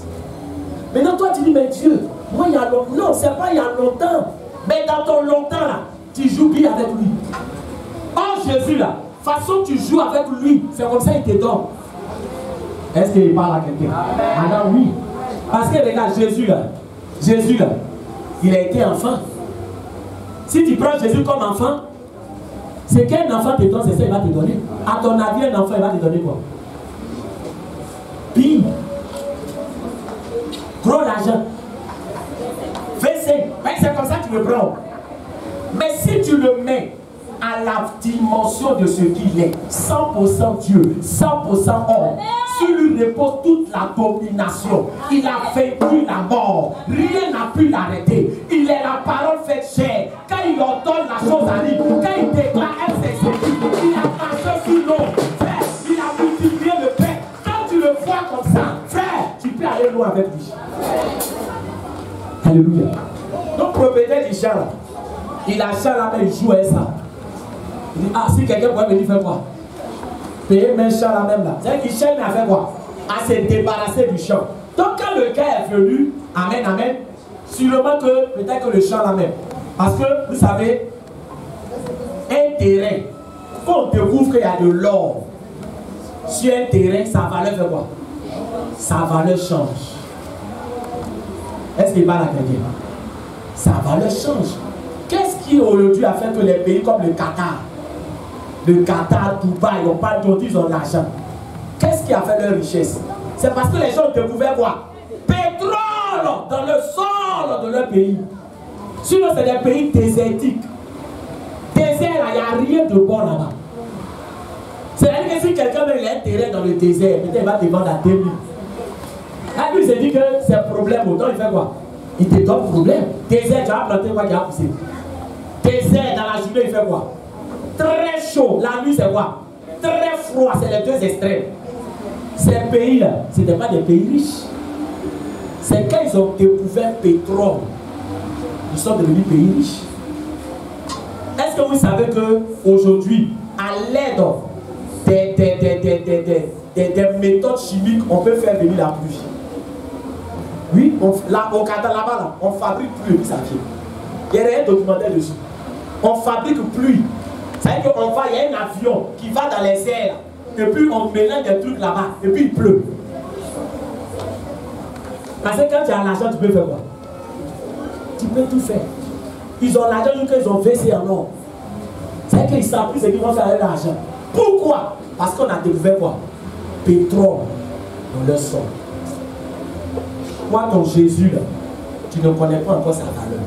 Maintenant toi tu dis, mais Dieu, moi il y a longtemps. Non, c'est pas il y a longtemps. Mais dans ton longtemps là, tu joues bien avec lui. Oh Jésus là, façon tu joues avec lui, c'est comme ça il te donne. Est-ce qu'il parle à quelqu'un? Ah non, oui. Parce que regarde, Jésus là, il a été enfant. Si tu prends Jésus comme enfant, c'est qu'un enfant te donne, c'est ça qu'il va te donner. À ton avis, un enfant, il va te donner quoi? Bim. Gros l'argent. 25. C'est comme ça que tu le prends. Mais si tu le mets à la dimension de ce qu'il est, 100% Dieu, 100% homme, sur lui repose toute la domination. Il a vaincu la mort. Rien n'a pu l'arrêter. Il est la parole faite chair. Quand il ordonne la chose arrive. Quand il déclare, elle s'exécute. Il a marché sur l'eau. Frère, il a multiplié le pain. Quand tu le vois comme ça, frère, tu peux aller loin avec lui. Alléluia. Donc, propriétaire du champ là, il a champ là, mais il joue avec ça. Il dit, ah, si quelqu'un pourrait venir faire quoi? Payer même champ là même là. C'est-à-dire qu'il cherche à faire quoi? À se débarrasser du champ. Donc quand le gars est venu, amen, amen, sûrement que peut-être que le champ là même. Parce que vous savez, un terrain, quand on découvre qu'il y a de l'or sur un terrain, sa valeur fait quoi? Sa valeur change. Est-ce qu'il parle à quelqu'un? Sa valeur change. Qu'est-ce qui aujourd'hui a fait que les pays comme le Qatar, Dubaï, on parle d'aujourd'hui, ils ont de l'argent. Qu'est-ce qui a fait leur richesse? C'est parce que les gens ont découvert quoi? Pétrole dans le sol de leur pays. Sinon, c'est des pays désertiques. Désert, il n'y a rien de bon là-bas. C'est-à-dire que si quelqu'un veut l'intérêt dans le désert, peut-être il va te vendre à 2000. Ah, lui, il s'est dit que c'est un problème, autant il fait quoi? Il te donne problème. Désert, tu as planté quoi qui a poussé? Désert, dans la journée, il fait quoi? Très chaud. La nuit, c'est quoi? Très froid. C'est les deux extrêmes. Ces pays-là, ce n'étaient pas des pays riches. C'est quand ils ont découvert pétrole, ils sont devenus pays riches. Est-ce que vous savez qu'aujourd'hui, à l'aide des méthodes chimiques, on peut faire venir la pluie? Oui, là, au Qatar, là-bas, on fabrique pluie, ça vient. Il y a un documentaire dessus. On fabrique pluie. C'est-à-dire qu'on va, il y a un avion qui va dans les airs, et puis on mélange des trucs là-bas, et puis il pleut. Parce que quand tu as l'argent, tu peux faire quoi? Tu peux tout faire. Ils ont l'argent, ils ont versé en or. C'est-à-dire qu'ils savent plus ce qu'ils vont faire avec l'argent. Pourquoi? Parce qu'on a découvert quoi? Pétrole dans leur sol. Toi, ton Jésus, là, tu ne connais pas encore sa valeur.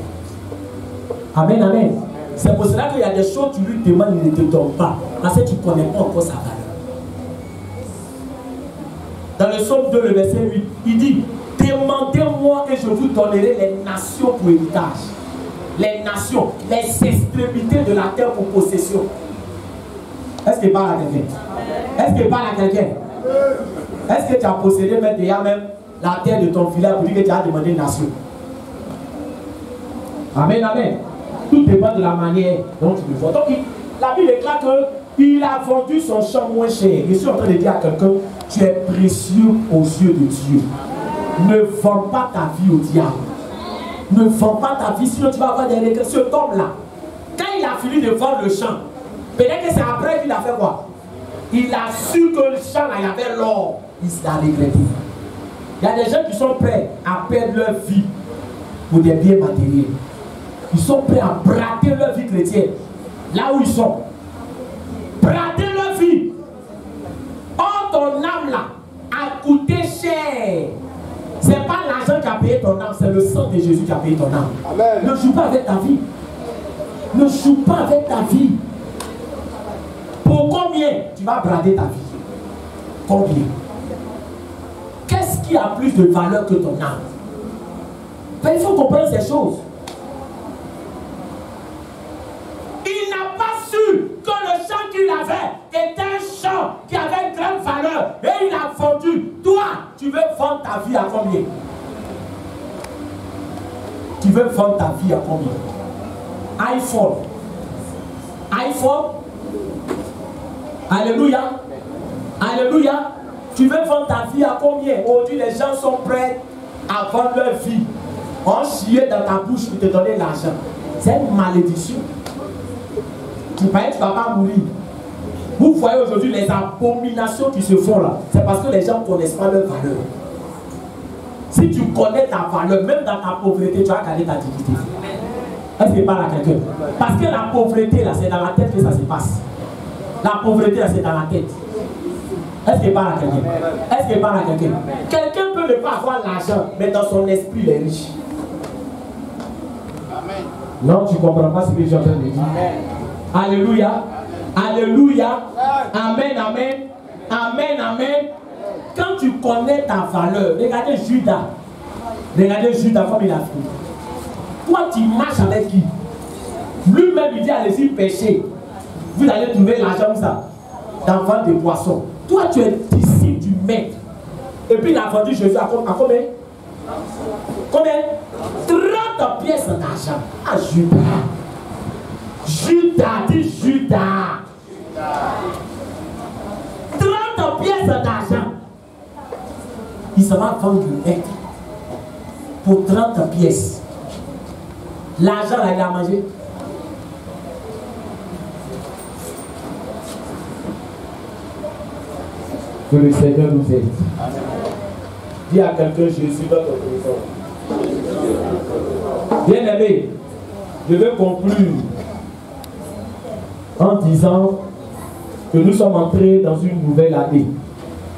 Amen, amen. C'est pour cela qu'il y a des choses que tu lui demandes, il ne te donne pas. Parce que tu ne connais pas encore sa valeur. Dans le psaume 2, le verset 8, il dit, demandez-moi et je vous donnerai les nations pour héritage. Les nations, les extrémités de la terre pour possession. Est-ce qu'il parle à quelqu'un? Est-ce qu'il parle à quelqu'un? Est-ce que tu as possédé même la terre de ton village pour dire que tu as demandé une nation? Amen, amen. Tout dépend de la manière dont tu le vois. Donc, la Bible déclare qu'il a vendu son champ moins cher. Je suis en train de dire à quelqu'un, tu es précieux aux yeux de Dieu. Ne vends pas ta vie au diable. Ne vends pas ta vie, sinon tu vas avoir des regrets. Cet homme-là, quand il a fini de vendre le champ, peut-être que c'est après qu'il a fait quoi? Il a su que le champ, là, il y avait l'or. Il s'est regretté. Il y a des gens qui sont prêts à perdre leur vie pour des biens matériels. Ils sont prêts à brader leur vie chrétienne. Là où ils sont. Brader leur vie. Oh, ton âme là a coûté cher. C'est pas l'argent qui a payé ton âme, c'est le sang de Jésus qui a payé ton âme. Amen. Ne joue pas avec ta vie. Ne joue pas avec ta vie. Pour combien tu vas brader ta vie? Combien? Qu'est-ce qui a plus de valeur que ton âme? Ben, il faut comprendre ces choses. Il n'a pas su que le champ qu'il avait était un champ qui avait une grande valeur et il a vendu. Toi, tu veux vendre ta vie à combien? Tu veux vendre ta vie à combien? iPhone. iPhone. Alléluia. Alléluia. Tu veux vendre ta vie à combien? Aujourd'hui, les gens sont prêts à vendre leur vie. On chier dans ta bouche pour te donner l'argent. C'est une malédiction. Tu ne vas pas mourir. Vous voyez aujourd'hui les abominations qui se font là. C'est parce que les gens ne connaissent pas leur valeur. Si tu connais ta valeur, même dans ta pauvreté, tu vas garder ta dignité. Est-ce qu'il parle à quelqu'un? Parce que la pauvreté là, c'est dans la tête que ça se passe. La pauvreté là, c'est dans la tête. Est-ce qu'il parle à quelqu'un? Est-ce qu'il parle à quelqu'un? Quelqu'un peut ne pas avoir l'argent, mais dans son esprit, il est riche. Amen. Non, tu ne comprends pas ce que j'ai en train de dire. Alléluia. Alléluia. Amen, amen. Amen, amen. Quand tu connais ta valeur, regardez Judas. Regardez Judas comme il a fait. Toi, tu marches avec qui? Lui-même, il dit allez-y pêcher. Vous allez trouver l'argent ça. Dans vente des poissons. Toi, tu es disciple du maître. Et puis, il a vendu Jésus à combien? Combien? 30 pièces d'argent. Ah, Judas. Judas, dis Judas. 30 pièces d'argent. Il se va vendre le maître pour 30 pièces. L'argent, là, il a mangé. Que le Seigneur nous aide. Dis à quelqu'un, Jésus, notre trésor. Bien aimé, je vais conclure en disant que nous sommes entrés dans une nouvelle année.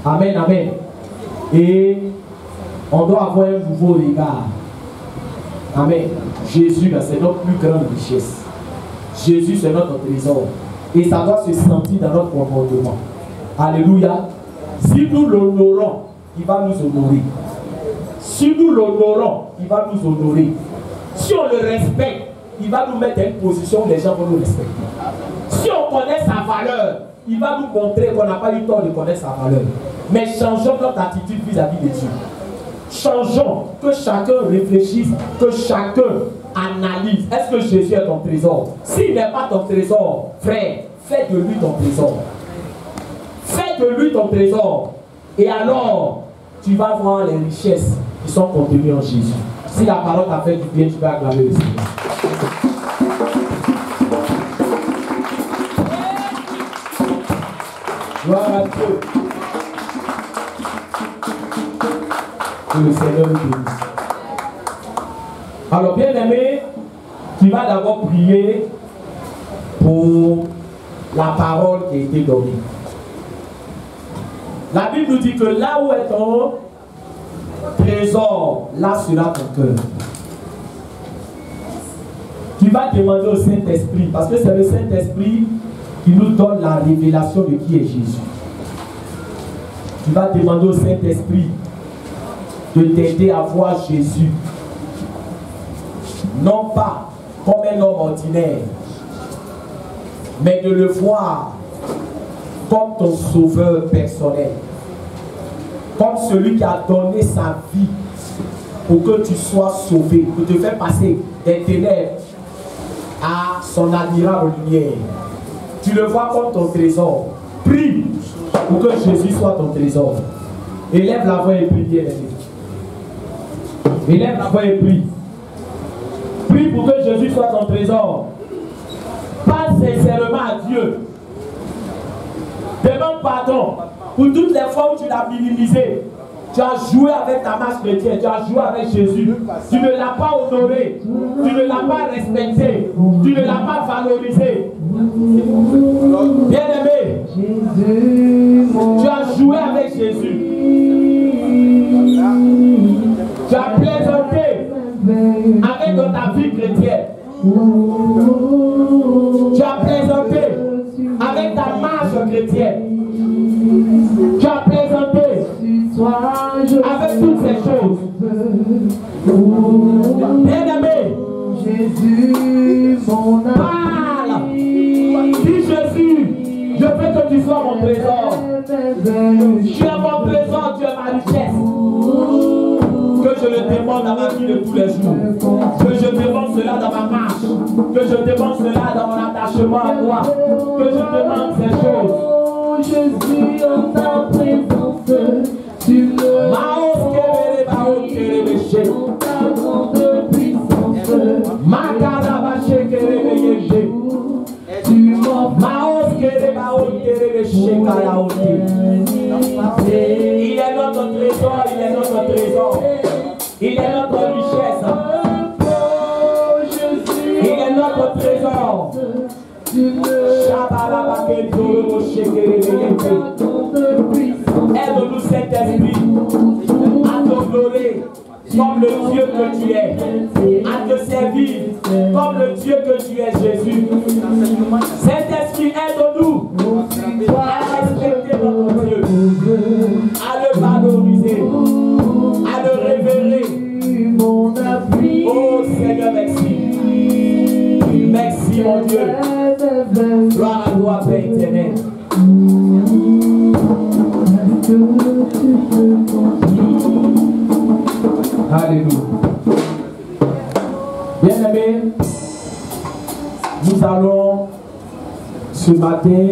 Amen, amen. Et on doit avoir un nouveau regard. Amen. Jésus, c'est notre plus grande richesse. Jésus, c'est notre trésor. Et ça doit se sentir dans notre comportement. Alléluia. Si nous l'honorons, il va nous honorer. Si nous l'honorons, il va nous honorer. Si on le respecte, il va nous mettre dans une position où les gens vont nous respecter. Si on connaît sa valeur, il va nous montrer qu'on n'a pas eu le temps de connaître sa valeur. Mais changeons notre attitude vis-à-vis de Dieu. Changeons, que chacun réfléchisse, que chacun analyse. Est-ce que Jésus est ton trésor? S'il n'est pas ton trésor, frère, fais de lui ton trésor. Fais de lui ton trésor. Et alors, tu vas voir les richesses qui sont contenues en Jésus. Si la parole t'a fait du bien, tu vas acclamer le Seigneur. Gloire à Dieu. Que le Seigneur nous bénisse. Alors, bien aimé, tu vas d'abord prier pour la parole qui a été donnée. La Bible nous dit que là où est ton trésor, là sera ton cœur. Tu vas demander au Saint-Esprit, parce que c'est le Saint-Esprit qui nous donne la révélation de qui est Jésus. Tu vas demander au Saint-Esprit de t'aider à voir Jésus, non pas comme un homme ordinaire, mais de le voir comme ton sauveur personnel, comme celui qui a donné sa vie pour que tu sois sauvé, pour te faire passer des ténèbres à son admirable lumière. Tu le vois comme ton trésor. Prie pour que Jésus soit ton trésor. Élève la voix et prie, bien aimé. Élève la voix et prie. Prie pour que Jésus soit ton trésor. Parle sincèrement à Dieu. Demande pardon pour toutes les fois où tu l'as minimisé. Tu as joué avec ta marche chrétienne, tu as joué avec Jésus. Tu ne l'as pas honoré, tu ne l'as pas respecté, tu ne l'as pas valorisé. Bien-aimé, tu as joué avec Jésus. Tu as plaisanté avec ta vie chrétienne. Tu as plaisanté avec ta marche chrétienne. Tu as plaisanté avec toutes ces choses. Bien-aimé, Jésus, mon ami. Parle. Dis Jésus, je veux que tu sois mon trésor. Tu es mon trésor, tu es ma richesse. Que je le demande dans ma vie de tous les jours. Que je demande cela dans ma marche. Que je demande cela dans mon attachement à toi. Que je demande ces choses. Je suis en ta présence. Tu me dans ta grande puissance. Tu m'as Il est notre trésor, il est notre trésor. Il est notre richesse. Il est notre trésor. Aide-nous, Saint-Esprit, à t'honorer comme le Dieu que tu es, à te servir comme le Dieu que tu es, Jésus. Saint-Esprit, aide-nous à respecter notre Dieu, à le valoriser, à le révérer. Oh Seigneur, merci. Merci mon Dieu. Gloire à toi, Père éternel. Alléluia. Bien-aimés, nous allons ce matin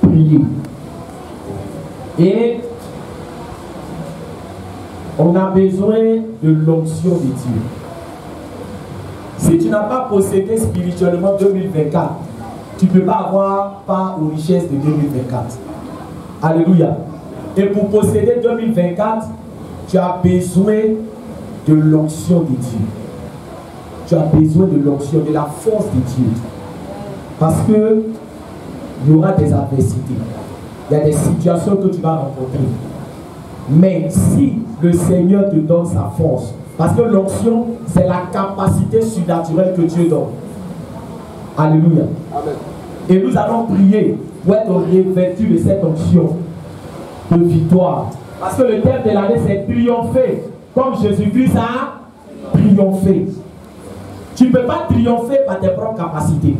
prier. Et on a besoin de l'onction de Dieu. Si tu n'as pas possédé spirituellement 2024, tu ne peux pas avoir part aux richesses de 2024. Alléluia. Et pour posséder 2024, tu as besoin de l'onction de Dieu. Tu as besoin de l'onction, de la force de Dieu. Parce que il y aura des adversités. Il y a des situations que tu vas rencontrer. Mais si le Seigneur te donne sa force, parce que l'onction, c'est la capacité surnaturelle que Dieu donne. Alléluia. Amen. Et nous allons prier pour être revêtus de cette onction de victoire. Parce que le thème de l'année, c'est triompher. Comme Jésus-Christ a triomphé. Tu ne peux pas triompher par tes propres capacités.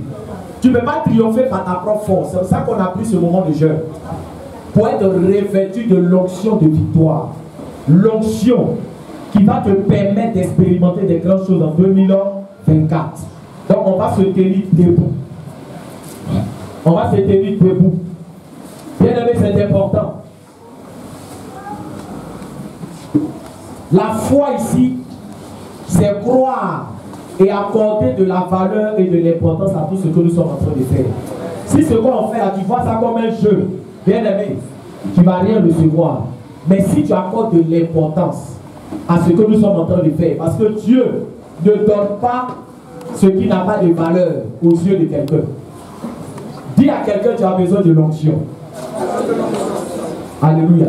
Tu ne peux pas triompher par ta propre force. C'est pour ça qu'on a pris ce moment de jeûne. Pour être revêtu de l'onction de victoire. L'onction qui va te permettre d'expérimenter des grandes choses en 2024. Donc on va se tenir debout. On va se tenir debout. Bien aimé, c'est important. La foi ici, c'est croire et accorder de la valeur et de l'importance à tout ce que nous sommes en train de faire. Si ce qu'on fait là, tu vois ça comme un jeu, bien aimé, tu ne vas rien recevoir. Mais si tu accordes de l'importance à ce que nous sommes en train de faire, parce que Dieu ne donne pas ce qui n'a pas de valeur aux yeux de quelqu'un. Dis à quelqu'un, tu as besoin de l'onction. Alléluia.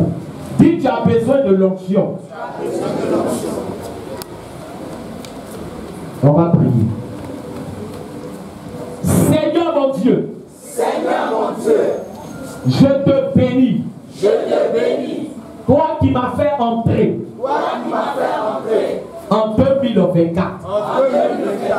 Dis, tu as besoin de l'onction. On va prier. Seigneur mon Dieu. Seigneur mon Dieu. Je te bénis. Je te bénis. Toi qui m'as fait entrer. Toi qui m'as fait entrer. En 2024. En 2024.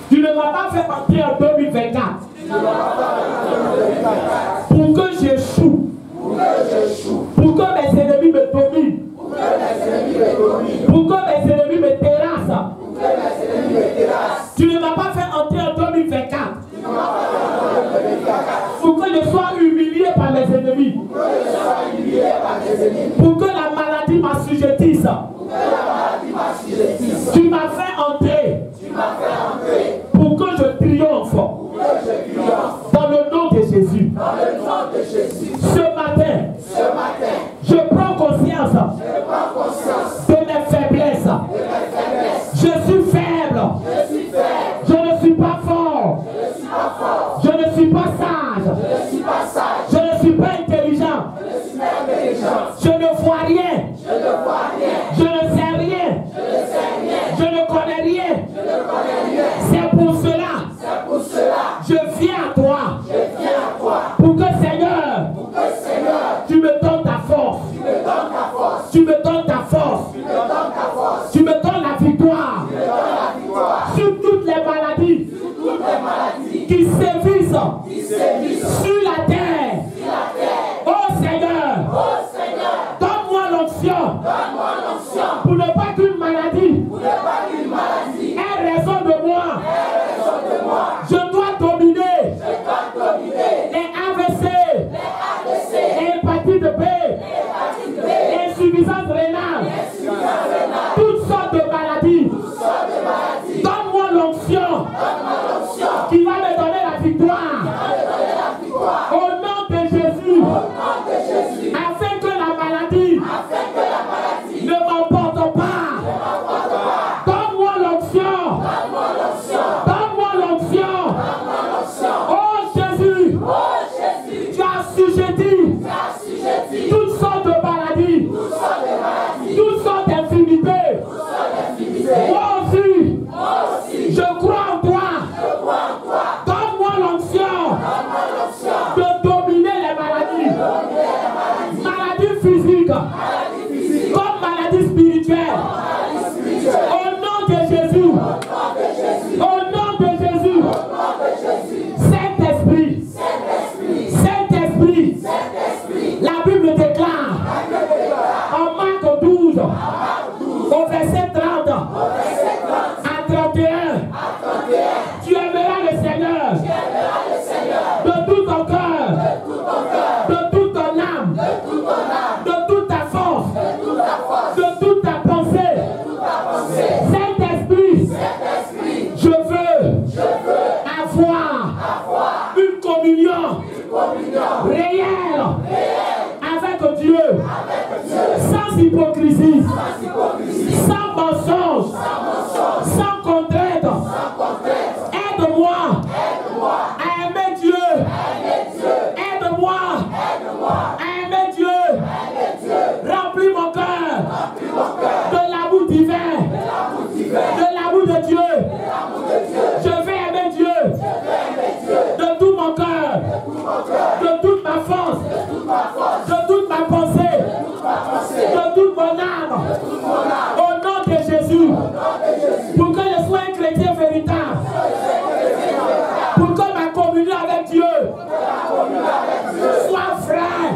Tu ne m'as pas fait entrer en 2024. Tu ne m'as pas fait entrer en 2024. Pour que j'échoue. Pour que j'échoue. Pour que mes ennemis me dominent. Pour que mes ennemis me dominent. Pour que mes ennemis me terrassent. Pour que mes ennemis me terrassent. Tu ne m'as pas fait entrer en 2024. Tu ne m'as pas fait entrer en 2024. Pour que je sois humilié par mes ennemis. Pour que je sois humilié par mes ennemis. Pour que la maladie m'assujettisse. Pour que la maladie m'assujettisse. Tu m'as fait entrer. Tu m'as fait entrer. Pour que je triomphe. Pour que je triomphe. Dans le nom de Jésus. Dans le nom de Jésus. Ce matin. Ce matin. Je prends conscience. Je prends conscience. De mes faiblesses. De mes faiblesses. Je suis faible. Je suis faible. Je ne suis pas fort. Je ne suis pas fort. Je ne suis pas sage. Je ne suis pas sage. Je ne suis pas intelligent. Je ne suis pas intelligent. Je ne vois rien. Je ne vois rien. Je ne sais rien. Je ne sais rien. Je ne connais rien. Je ne connais rien. C'est pour cela. C'est pour cela. Je viens à toi. Je viens à toi. Pour que Seigneur. Pour que Seigneur. Tu me donnes ta force. Tu me donnes ta force. Tu me donnes ta force. Tu me donnes ta force. Tu me donnes la victoire. Tu me donnes la victoire. Sur toutes les maladies. Sur toutes les maladies. Qui sévissent. Qui sévissent. Sur la terre. Sur la terre. Oh Seigneur. Oh Seigneur. Donne-moi l'onction. Donne-moi l'onction. Pour ne pas qu'une maladie. Pour ne pas qu'une maladie. Aie raison de moi. Aie raison de moi. Je dois dominer. Je dois dominer. Les AVC. Les AVC. Hépatite B. Hépatite B. Insuffisance rénale. Insuffisance rénale. Toutes sortes de maladies. Toutes sortes de maladies. Donne-moi l'onction. Donne-moi l'onction. Qui va me donner une communion réelle avec Dieu, sans hypocrisie, sans mensonge, sans contrainte. Aide-moi à aimer Dieu. Aide-moi à aimer Dieu. Remplis mon cœur de l'amour divin, de l'amour de Dieu. Je vais aimer Dieu de tout mon cœur, de toute ma force, de toute ma pensée, de toute mon âme. Au nom de Jésus, pour que je sois un chrétien véritable, pour que ma communion avec Dieu soit frère.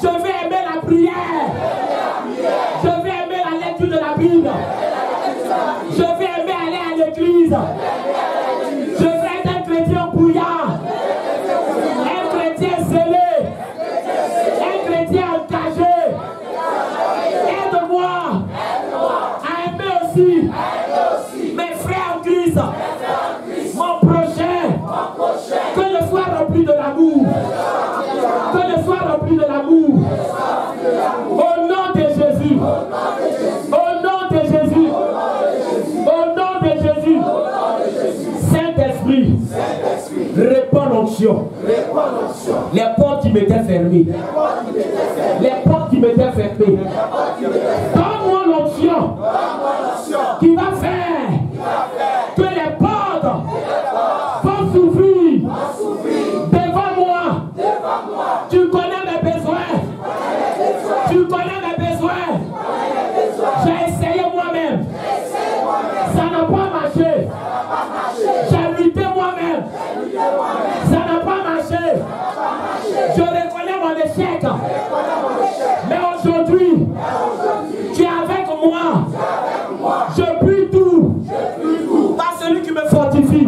Je vais aimer la prière. Je vais aimer la lecture de la Bible. Je vais aimer aller à l'église. Je vais être un chrétien bouillant, un chrétien zélé, un chrétien engagé. Aide-moi à aimer aussi mes frères en Christ, mon prochain, que je sois rempli de l'amour, que je sois rempli de l'amour. Au nom de Jésus, au nom de Jésus, au nom de Jésus, Saint-Esprit, répands l'onction. Les portes qui m'étaient fermées, les portes qui m'étaient fermées, donne-moi l'onction qui va faire que les portes vont s'ouvrir devant moi. Tu connais mes besoins. Tu connais mes besoins. J'ai essayé moi-même. Ça n'a pas marché. J'ai lutté moi-même. Ça n'a pas marché. Je reconnais mon échec. Mais aujourd'hui, tu es avec moi. Je puis tout par celui qui me fortifie.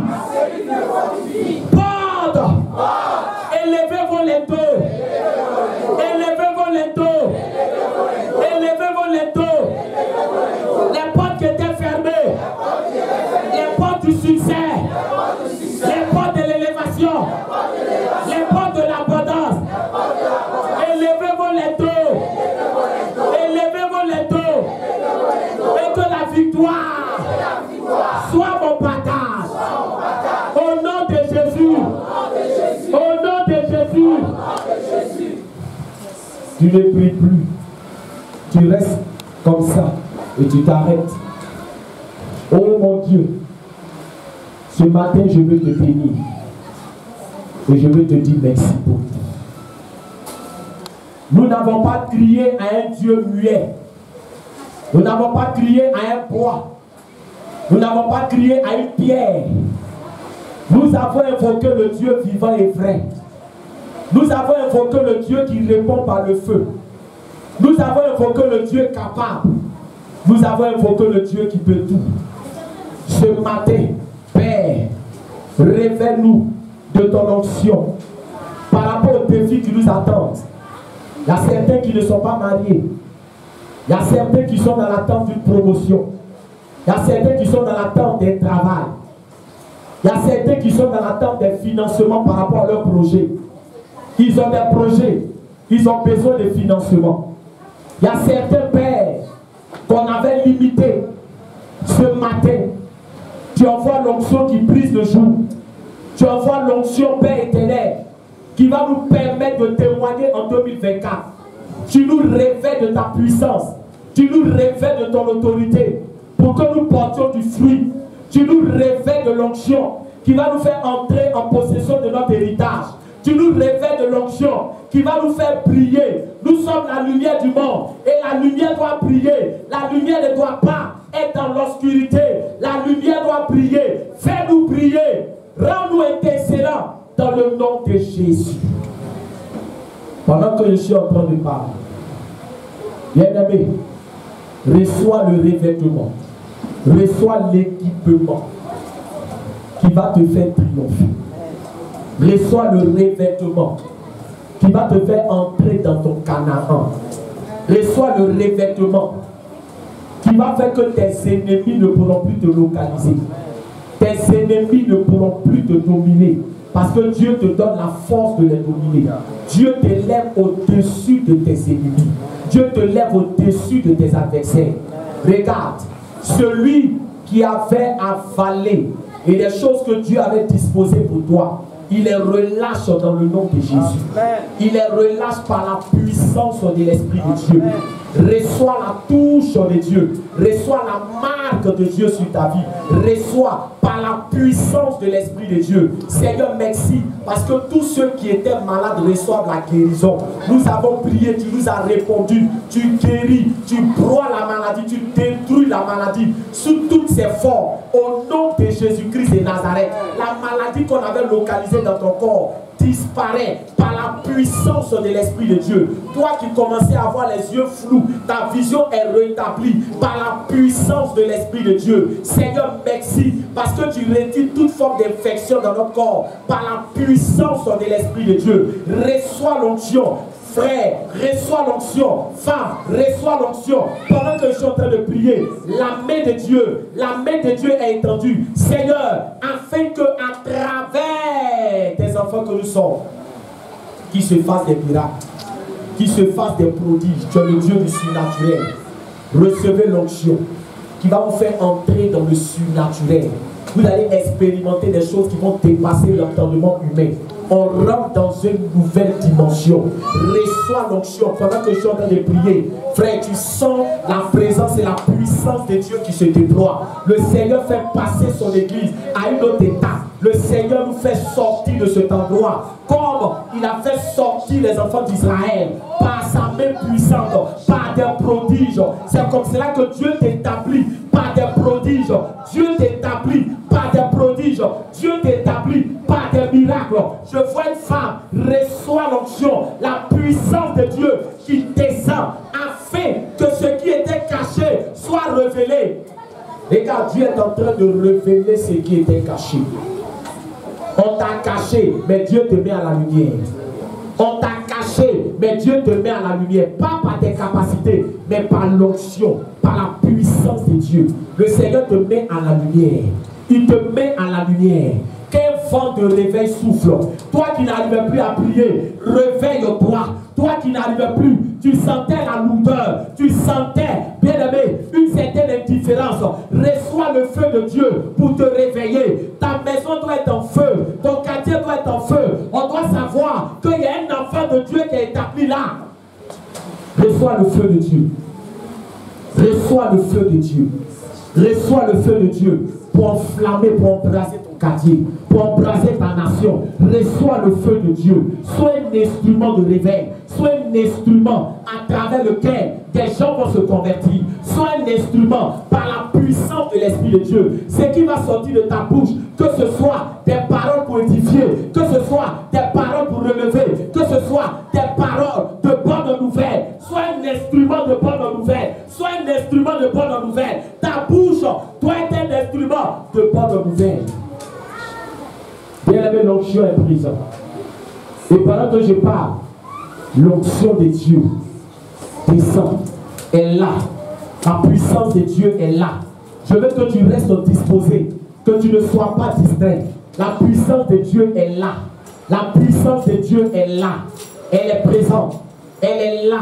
Porte, élevez-vous les dos. Élevez-vous les dos. Élevez-vous les dos. Les portes qui étaient fermées. Les portes du succès. Les portes de l'élévation. Les portes de l'abondance. Élevez-vous les dos. Élevez-vous les dos. Et que la victoire soit mon partage. Au nom de Jésus. Au nom de Jésus. Tu ne pries plus. Tu restes comme ça et tu t'arrêtes. Oh mon Dieu, ce matin je veux te bénir et je veux te dire merci pour tout. Nous n'avons pas crié à un Dieu muet. Nous n'avons pas crié à un bois. Nous n'avons pas crié à une pierre. Nous avons invoqué le Dieu vivant et vrai. Nous avons invoqué le Dieu qui répond par le feu. Nous avons invoqué le Dieu capable. Nous avons invoqué le Dieu qui peut tout. Ce matin, Père, révèle-nous de ton onction par rapport aux défis qui nous attendent. Il y a certains qui ne sont pas mariés. Il y a certains qui sont dans l'attente d'une promotion. Il y a certains qui sont dans l'attente d'un travail. Il y a certains qui sont dans l'attente des financements par rapport à leurs projets. Ils ont des projets. Ils ont besoin de financement. Il y a certains pères qu'on avait limités. Ce matin, tu envoies l'onction qui brise le jour. Tu envoies l'onction, Père éternel, qui va nous permettre de témoigner en 2024. Tu nous révèles de ta puissance. Tu nous révèles de ton autorité pour que nous portions du fruit. Tu nous révèles de l'onction qui va nous faire entrer en possession de notre héritage. Tu nous révèles de l'onction qui va nous faire briller. Nous sommes la lumière du monde et la lumière doit briller. La lumière ne doit pas être dans l'obscurité. La lumière doit briller. Fais-nous briller. Rends-nous intercellents dans le nom de Jésus. Pendant que je suis en train de parler, bien-aimé, reçois le revêtement. Reçois l'équipement qui va te faire triompher. Reçois le revêtement qui va te faire entrer dans ton Canaan. Reçois le revêtement qui va faire que tes ennemis ne pourront plus te localiser. Tes ennemis ne pourront plus te dominer. Parce que Dieu te donne la force de les dominer. Dieu te lève au-dessus de tes ennemis. Dieu te lève au-dessus de tes adversaires. Regarde, celui qui avait avalé et les choses que Dieu avait disposées pour toi, il les relâche dans le nom de Jésus. Il les relâche par la puissance de l'Esprit de Dieu. Reçois la touche de Dieu. Reçois la marque de Dieu sur ta vie. Reçois par la puissance de l'Esprit de Dieu. Seigneur, merci. Parce que tous ceux qui étaient malades reçoivent la guérison. Nous avons prié, tu nous as répondu. Tu guéris, tu broies la maladie, tu détruis la maladie sous toutes ses formes. Au nom de Jésus-Christ de Nazareth, la maladie qu'on avait localisée dans ton corps disparaît par la puissance de l'Esprit de Dieu. Toi qui commençais à avoir les yeux flous, ta vision est rétablie par la puissance de l'Esprit de Dieu. Seigneur, merci parce que tu retires toute forme d'infection dans notre corps par la puissance de l'Esprit de Dieu. Reçois l'onction. Frère, reçois l'onction. Femme, reçois l'onction. Pendant que je suis en train de prier, la main de Dieu est étendue. Seigneur, afin que à travers tes enfants que nous sommes, qui se fassent des miracles, qui se fassent des prodiges. Tu es le Dieu du surnaturel. Recevez l'onction qui va vous faire entrer dans le surnaturel. Vous allez expérimenter des choses qui vont dépasser l'entendement humain. On rentre dans une nouvelle dimension. Reçois l'onction pendant que je suis en train de prier. Frère, tu sens la présence et la puissance de Dieu qui se déploie. Le Seigneur fait passer son église à une autre étape. Le Seigneur nous fait sortir de cet endroit comme il a fait sortir les enfants d'Israël par sa main puissante, par des prodiges. C'est comme cela que Dieu t'établit par des prodiges. Dieu t'établit par des prodiges. Dieu t'établit par des miracles. Je vois une femme, reçoit l'onction, la puissance de Dieu qui descend afin que ce qui était caché soit révélé. Regarde, Dieu est en train de révéler ce qui était caché. On t'a caché, mais Dieu te met à la lumière. On t'a caché, mais Dieu te met à la lumière. Pas par tes capacités, mais par l'onction, par la puissance de Dieu. Le Seigneur te met à la lumière. Il te met à la lumière. Qu'un vent de réveil souffle. Toi qui n'arrivais plus à prier, réveille-toi. Toi qui n'arrivais plus, tu sentais la lourdeur, tu sentais, bien aimé, une certaine indifférence. Reçois le feu de Dieu pour te réveiller. Ta maison doit être en feu, ton quartier doit être en feu. On doit savoir qu'il y a un enfant de Dieu qui est établi là. Reçois le feu de Dieu. Reçois le feu de Dieu. Reçois le feu de Dieu pour enflammer, pour embraser ton quartier, pour embraser ta nation. Reçois le feu de Dieu. Sois un instrument de réveil. Sois un instrument à travers lequel des gens vont se convertir. Sois un instrument par la puissance de l'Esprit de Dieu. Ce qui va sortir de ta bouche, que ce soit des paroles pour édifier, que ce soit des paroles pour relever, que ce soit des paroles de bonnes nouvelles. Sois un instrument de bonnes nouvelles. Sois un instrument de bonnes nouvelles. Ta bouche doit être un instrument de bonnes nouvelles. Bien-aimé, l'onction est prise. Et pendant que je parle, l'onction de Dieu descend, est là. La puissance de Dieu est là. Je veux que tu restes disposé, que tu ne sois pas distrait. La puissance de Dieu est là. La puissance de Dieu est là. Elle est présente. Elle est là.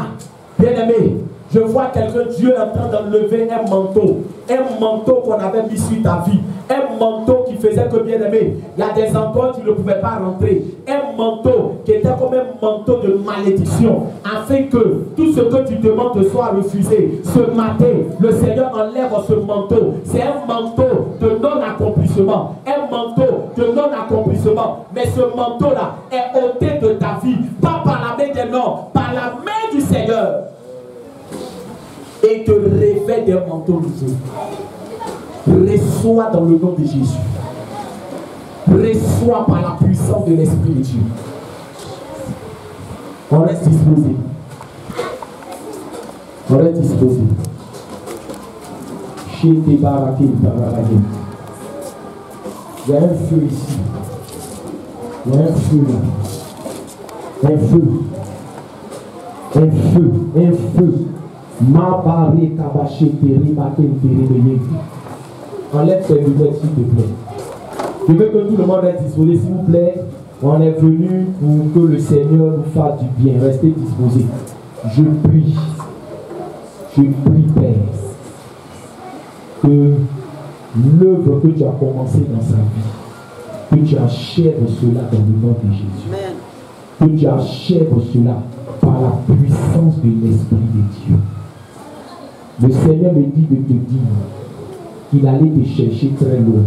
Bien-aimé, je vois quelqu'un, Dieu est en train d'enlever un manteau qu'on avait mis sur ta vie, un manteau qui faisait que, bien aimé, il y a des endroits où tu ne pouvais pas rentrer, un manteau qui était comme un manteau de malédiction, afin que tout ce que tu demandes te soit refusé. Ce matin, le Seigneur enlève ce manteau. C'est un manteau de non-accomplissement, un manteau de non-accomplissement, mais ce manteau-là est ôté de ta vie, pas par la main des hommes, par la main du Seigneur. Et te réveille des manteaux nouveaux. Reçois dans le nom de Jésus. Reçois par la puissance de l'Esprit de Dieu. On reste disposé. On reste disposé. Il y a un feu ici. Il y a un feu là. Un feu. Un feu. Un feu. Enlève tes lunettes s'il te plaît. Je veux que tout le monde reste disposé, s'il vous plaît. On est venu pour que le Seigneur nous fasse du bien. Restez disposés. Je prie, Père, que l'œuvre que tu as commencée dans sa vie, que tu achèves cela dans le nom de Jésus. Amen. Que tu achèves cela par la puissance de l'Esprit de Dieu. Le Seigneur me dit de te dire qu'il allait te chercher très loin.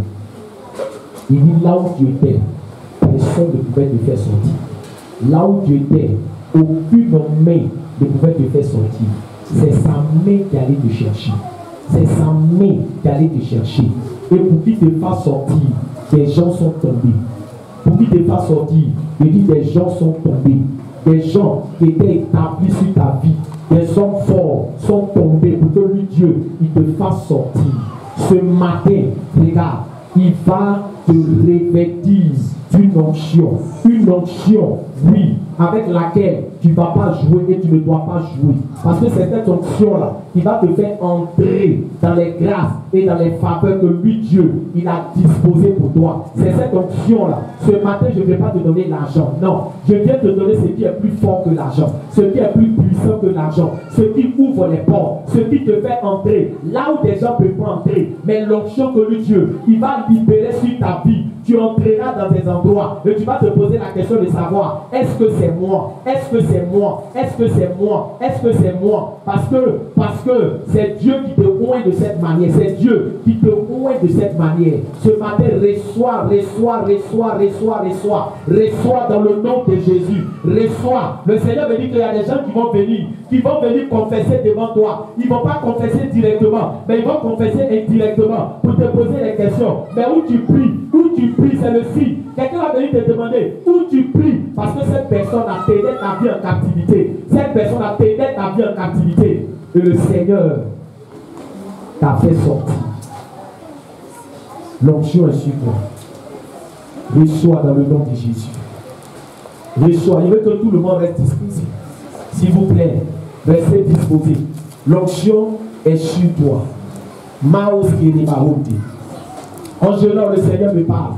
Il dit là où tu étais, personne ne pouvait te faire sortir. Là où tu étais, aucune main ne pouvait te faire sortir. C'est sa main qui allait te chercher. C'est sa main qui allait te chercher. Et pour qu'il te fasse sortir, des gens sont tombés. Pour qu'il te fasse sortir, il dit des gens sont tombés. Des gens qui étaient établis sur ta vie, des hommes forts sont tombés pour que lui, Dieu, il te fasse sortir. Ce matin, regarde, il va te revêtir d'une onction, oui, avec laquelle tu ne vas pas jouer et tu ne dois pas jouer. Parce que c'est cette onction-là qui va te faire entrer dans les grâces et dans les faveurs que lui, Dieu, il a disposées pour toi. C'est cette onction-là. Ce matin, je ne vais pas te donner l'argent. Non, je viens te donner ce qui est plus fort que l'argent, ce qui est plus puissant que l'argent, ce qui ouvre les portes, ce qui te fait entrer là où des gens ne peuvent pas entrer. Mais l'onction que lui, Dieu, il va libérer sur ta vie. Tu entreras dans des endroits et tu vas te poser la question de savoir, est-ce que c'est moi? Est-ce que c'est moi? Est-ce que c'est moi? Est-ce que c'est moi? Parce que c'est Dieu qui te oint de cette manière. C'est Dieu qui te oint de cette manière. Ce matin, reçois dans le nom de Jésus. Reçois. Le Seigneur me dit qu'il y a des gens qui vont venir confesser devant toi. Ils ne vont pas confesser directement, mais ils vont confesser indirectement pour te poser les questions. Mais où tu pries, c'est le signe. Quelqu'un va venir te demander où tu pries, parce que cette personne a perdu ta vie en captivité. Cette personne a perdu ta vie en captivité. Et le Seigneur t'a fait sortir. L'onction est sur toi. Reçois dans le nom de Jésus. Reçois. Il veut que tout le monde reste disposé. S'il vous plaît, restez disposé. L'onction est sur toi. Maos Kirimaouti. En jeûnant, le Seigneur me parle.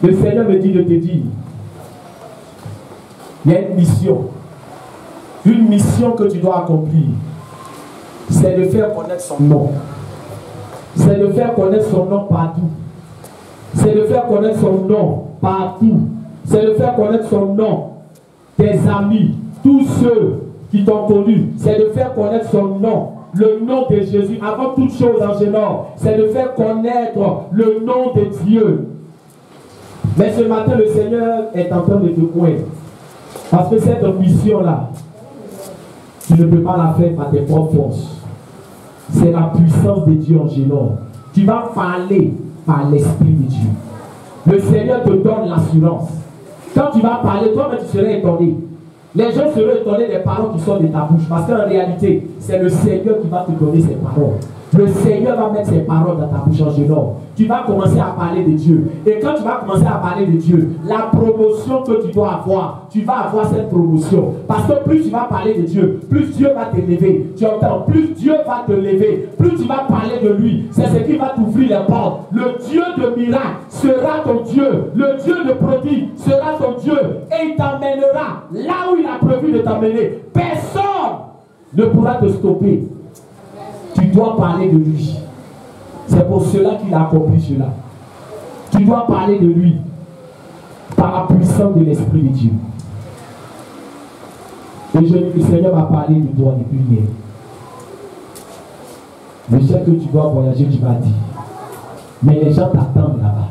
Le Seigneur me dit de te dire, il y a une mission que tu dois accomplir. C'est de faire connaître son nom. C'est de faire connaître son nom partout. C'est de faire connaître son nom partout. C'est de faire connaître son nom. Tes amis, tous ceux qui t'ont connu, c'est de faire connaître son nom. Le nom de Jésus, avant toute chose en général, c'est de faire connaître le nom de Dieu. Mais ce matin, le Seigneur est en train de te pointer. Parce que cette mission-là, tu ne peux pas la faire par tes propres forces. C'est la puissance de Dieu en général. Tu vas parler par l'Esprit de Dieu. Le Seigneur te donne l'assurance. Quand tu vas parler, toi-même tu serais étonné. Les gens seront étonnés des paroles qui sortent de ta bouche. Parce qu'en réalité, c'est le Seigneur qui va te donner ces paroles. Le Seigneur va mettre ses paroles dans ta bouche en général. Tu vas commencer à parler de Dieu. Et quand tu vas commencer à parler de Dieu, la promotion que tu dois avoir, tu vas avoir cette promotion. Parce que plus tu vas parler de Dieu, plus Dieu va t'élever. Tu entends, plus Dieu va te lever, plus tu vas parler de lui. C'est ce qui va t'ouvrir les portes. Le Dieu de miracle sera ton Dieu. Le Dieu de prodige sera ton Dieu. Et il t'emmènera là où il a prévu de t'emmener. Personne ne pourra te stopper. Tu dois parler de lui. C'est pour cela qu'il a accompli cela. Tu dois parler de lui par la puissance de l'Esprit de Dieu. Et le Seigneur m'a parlé de toi depuis hier. Je sais que tu dois voyager, tu vas dire. Mais les gens t'attendent là-bas.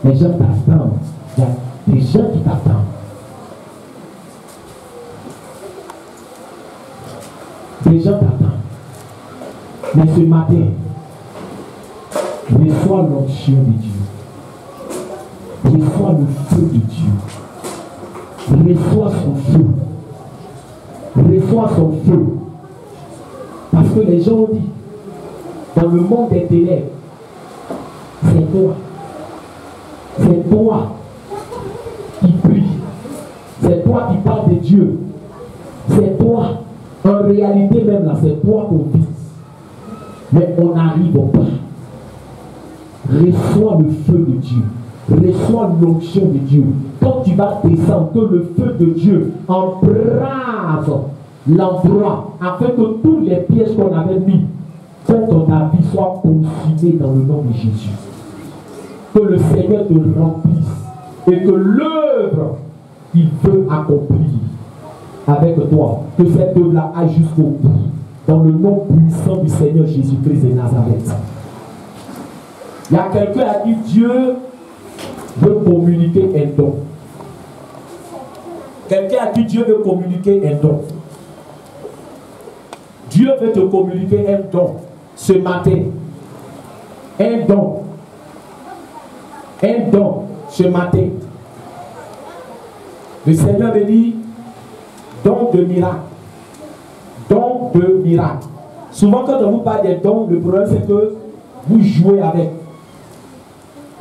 Les gens t'attendent. Il y a des gens qui t'attendent. Des gens t'attendent. Mais ce matin, reçois l'onction de Dieu. Reçois le feu de Dieu. Reçois son feu. Reçois son feu. Parce que les gens ont dit, dans le monde des ténèbres, c'est toi. C'est toi qui prie. C'est toi qui parles de Dieu. C'est toi. En réalité même là, c'est toi qu'on vise. Mais on n'arrive pas. reçois le feu de Dieu. Reçois l'onction de Dieu. Quand tu vas descendre, que le feu de Dieu embrase l'endroit afin que tous les pièges qu'on avait mis contre ta vie soient consumés dans le nom de Jésus. Que le Seigneur te remplisse et que l'œuvre qu'il veut accomplir avec toi, que cette œuvre-là aille jusqu'au bout. Dans le nom puissant du Seigneur Jésus-Christ de Nazareth. Il y a quelqu'un à qui Dieu veut communiquer un don. Quelqu'un à qui Dieu veut communiquer un don. Dieu veut te communiquer un don ce matin. Un don. Un don ce matin. Le Seigneur me dit don de miracle. Don de miracle. Souvent quand on vous parle des dons, le problème c'est que vous jouez avec.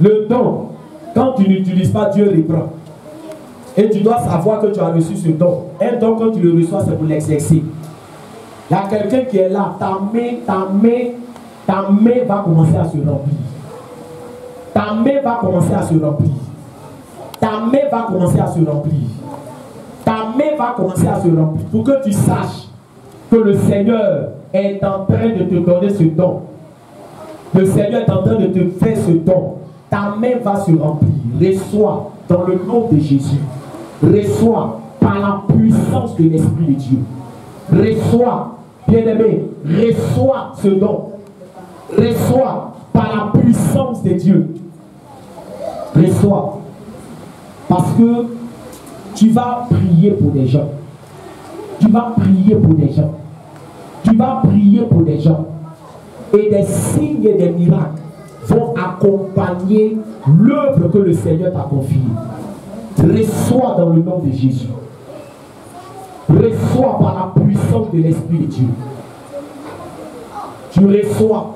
Le don, quand tu n'utilises pas, Dieu reprend. Et tu dois savoir que tu as reçu ce don. Un don, quand tu le reçois, c'est pour l'exercer. Il y a quelqu'un qui est là, ta main va commencer à se remplir. Ta main va commencer à se remplir. Ta main va commencer à se remplir. Ta main va commencer à se remplir. Pour que tu saches que le Seigneur est en train de te donner ce don. Le Seigneur est en train de te faire ce don. Ta main va se remplir. Reçois dans le nom de Jésus. Reçois par la puissance de l'Esprit de Dieu. Reçois, bien-aimé, reçois ce don. Reçois par la puissance de Dieu. Reçois. Parce que tu vas prier pour des gens. Tu vas prier pour des gens. Tu vas prier pour des gens. Et des signes et des miracles vont accompagner l'œuvre que le Seigneur t'a confiée. Reçois dans le nom de Jésus. Reçois par la puissance de l'Esprit de Dieu. Tu reçois.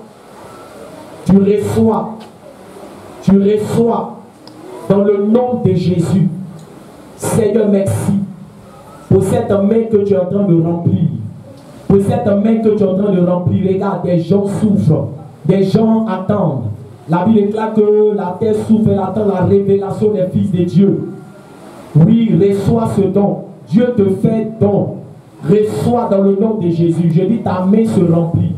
Tu reçois. Tu reçois dans le nom de Jésus. Seigneur, merci pour cette main que tu es en train de remplir. Pour cette main que tu es en train de remplir. Regarde, des gens souffrent. Des gens attendent. La Bible déclare que la terre souffre et attend la révélation des fils de Dieu. Oui, reçois ce don. Dieu te fait don. Reçois dans le nom de Jésus. Je dis, ta main se remplit.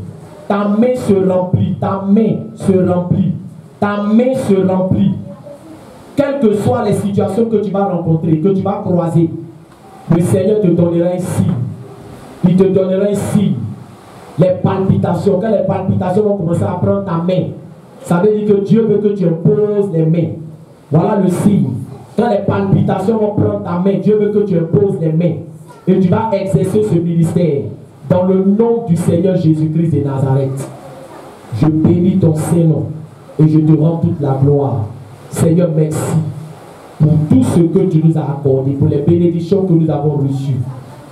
Ta main se remplit. Ta main se remplit. Ta main se remplit. Quelles que soient les situations que tu vas rencontrer, que tu vas croiser, le Seigneur te donnera un signe. Il te donnera un signe. Les palpitations, quand les palpitations vont commencer à prendre ta main, ça veut dire que Dieu veut que tu imposes les mains. Voilà le signe. Quand les palpitations vont prendre ta main, Dieu veut que tu imposes les mains. Et tu vas exercer ce ministère dans le nom du Seigneur Jésus-Christ de Nazareth. Je bénis ton Saint-Nom et je te rends toute la gloire. Seigneur, merci pour tout ce que tu nous as accordé, pour les bénédictions que nous avons reçues.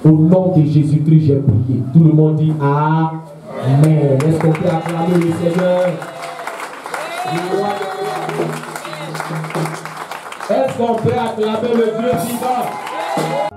Au nom de Jésus-Christ, j'ai prié. Tout le monde dit Amen. Est-ce qu'on peut acclamer le Seigneur? Est-ce qu'on peut acclamer le Dieu vivant?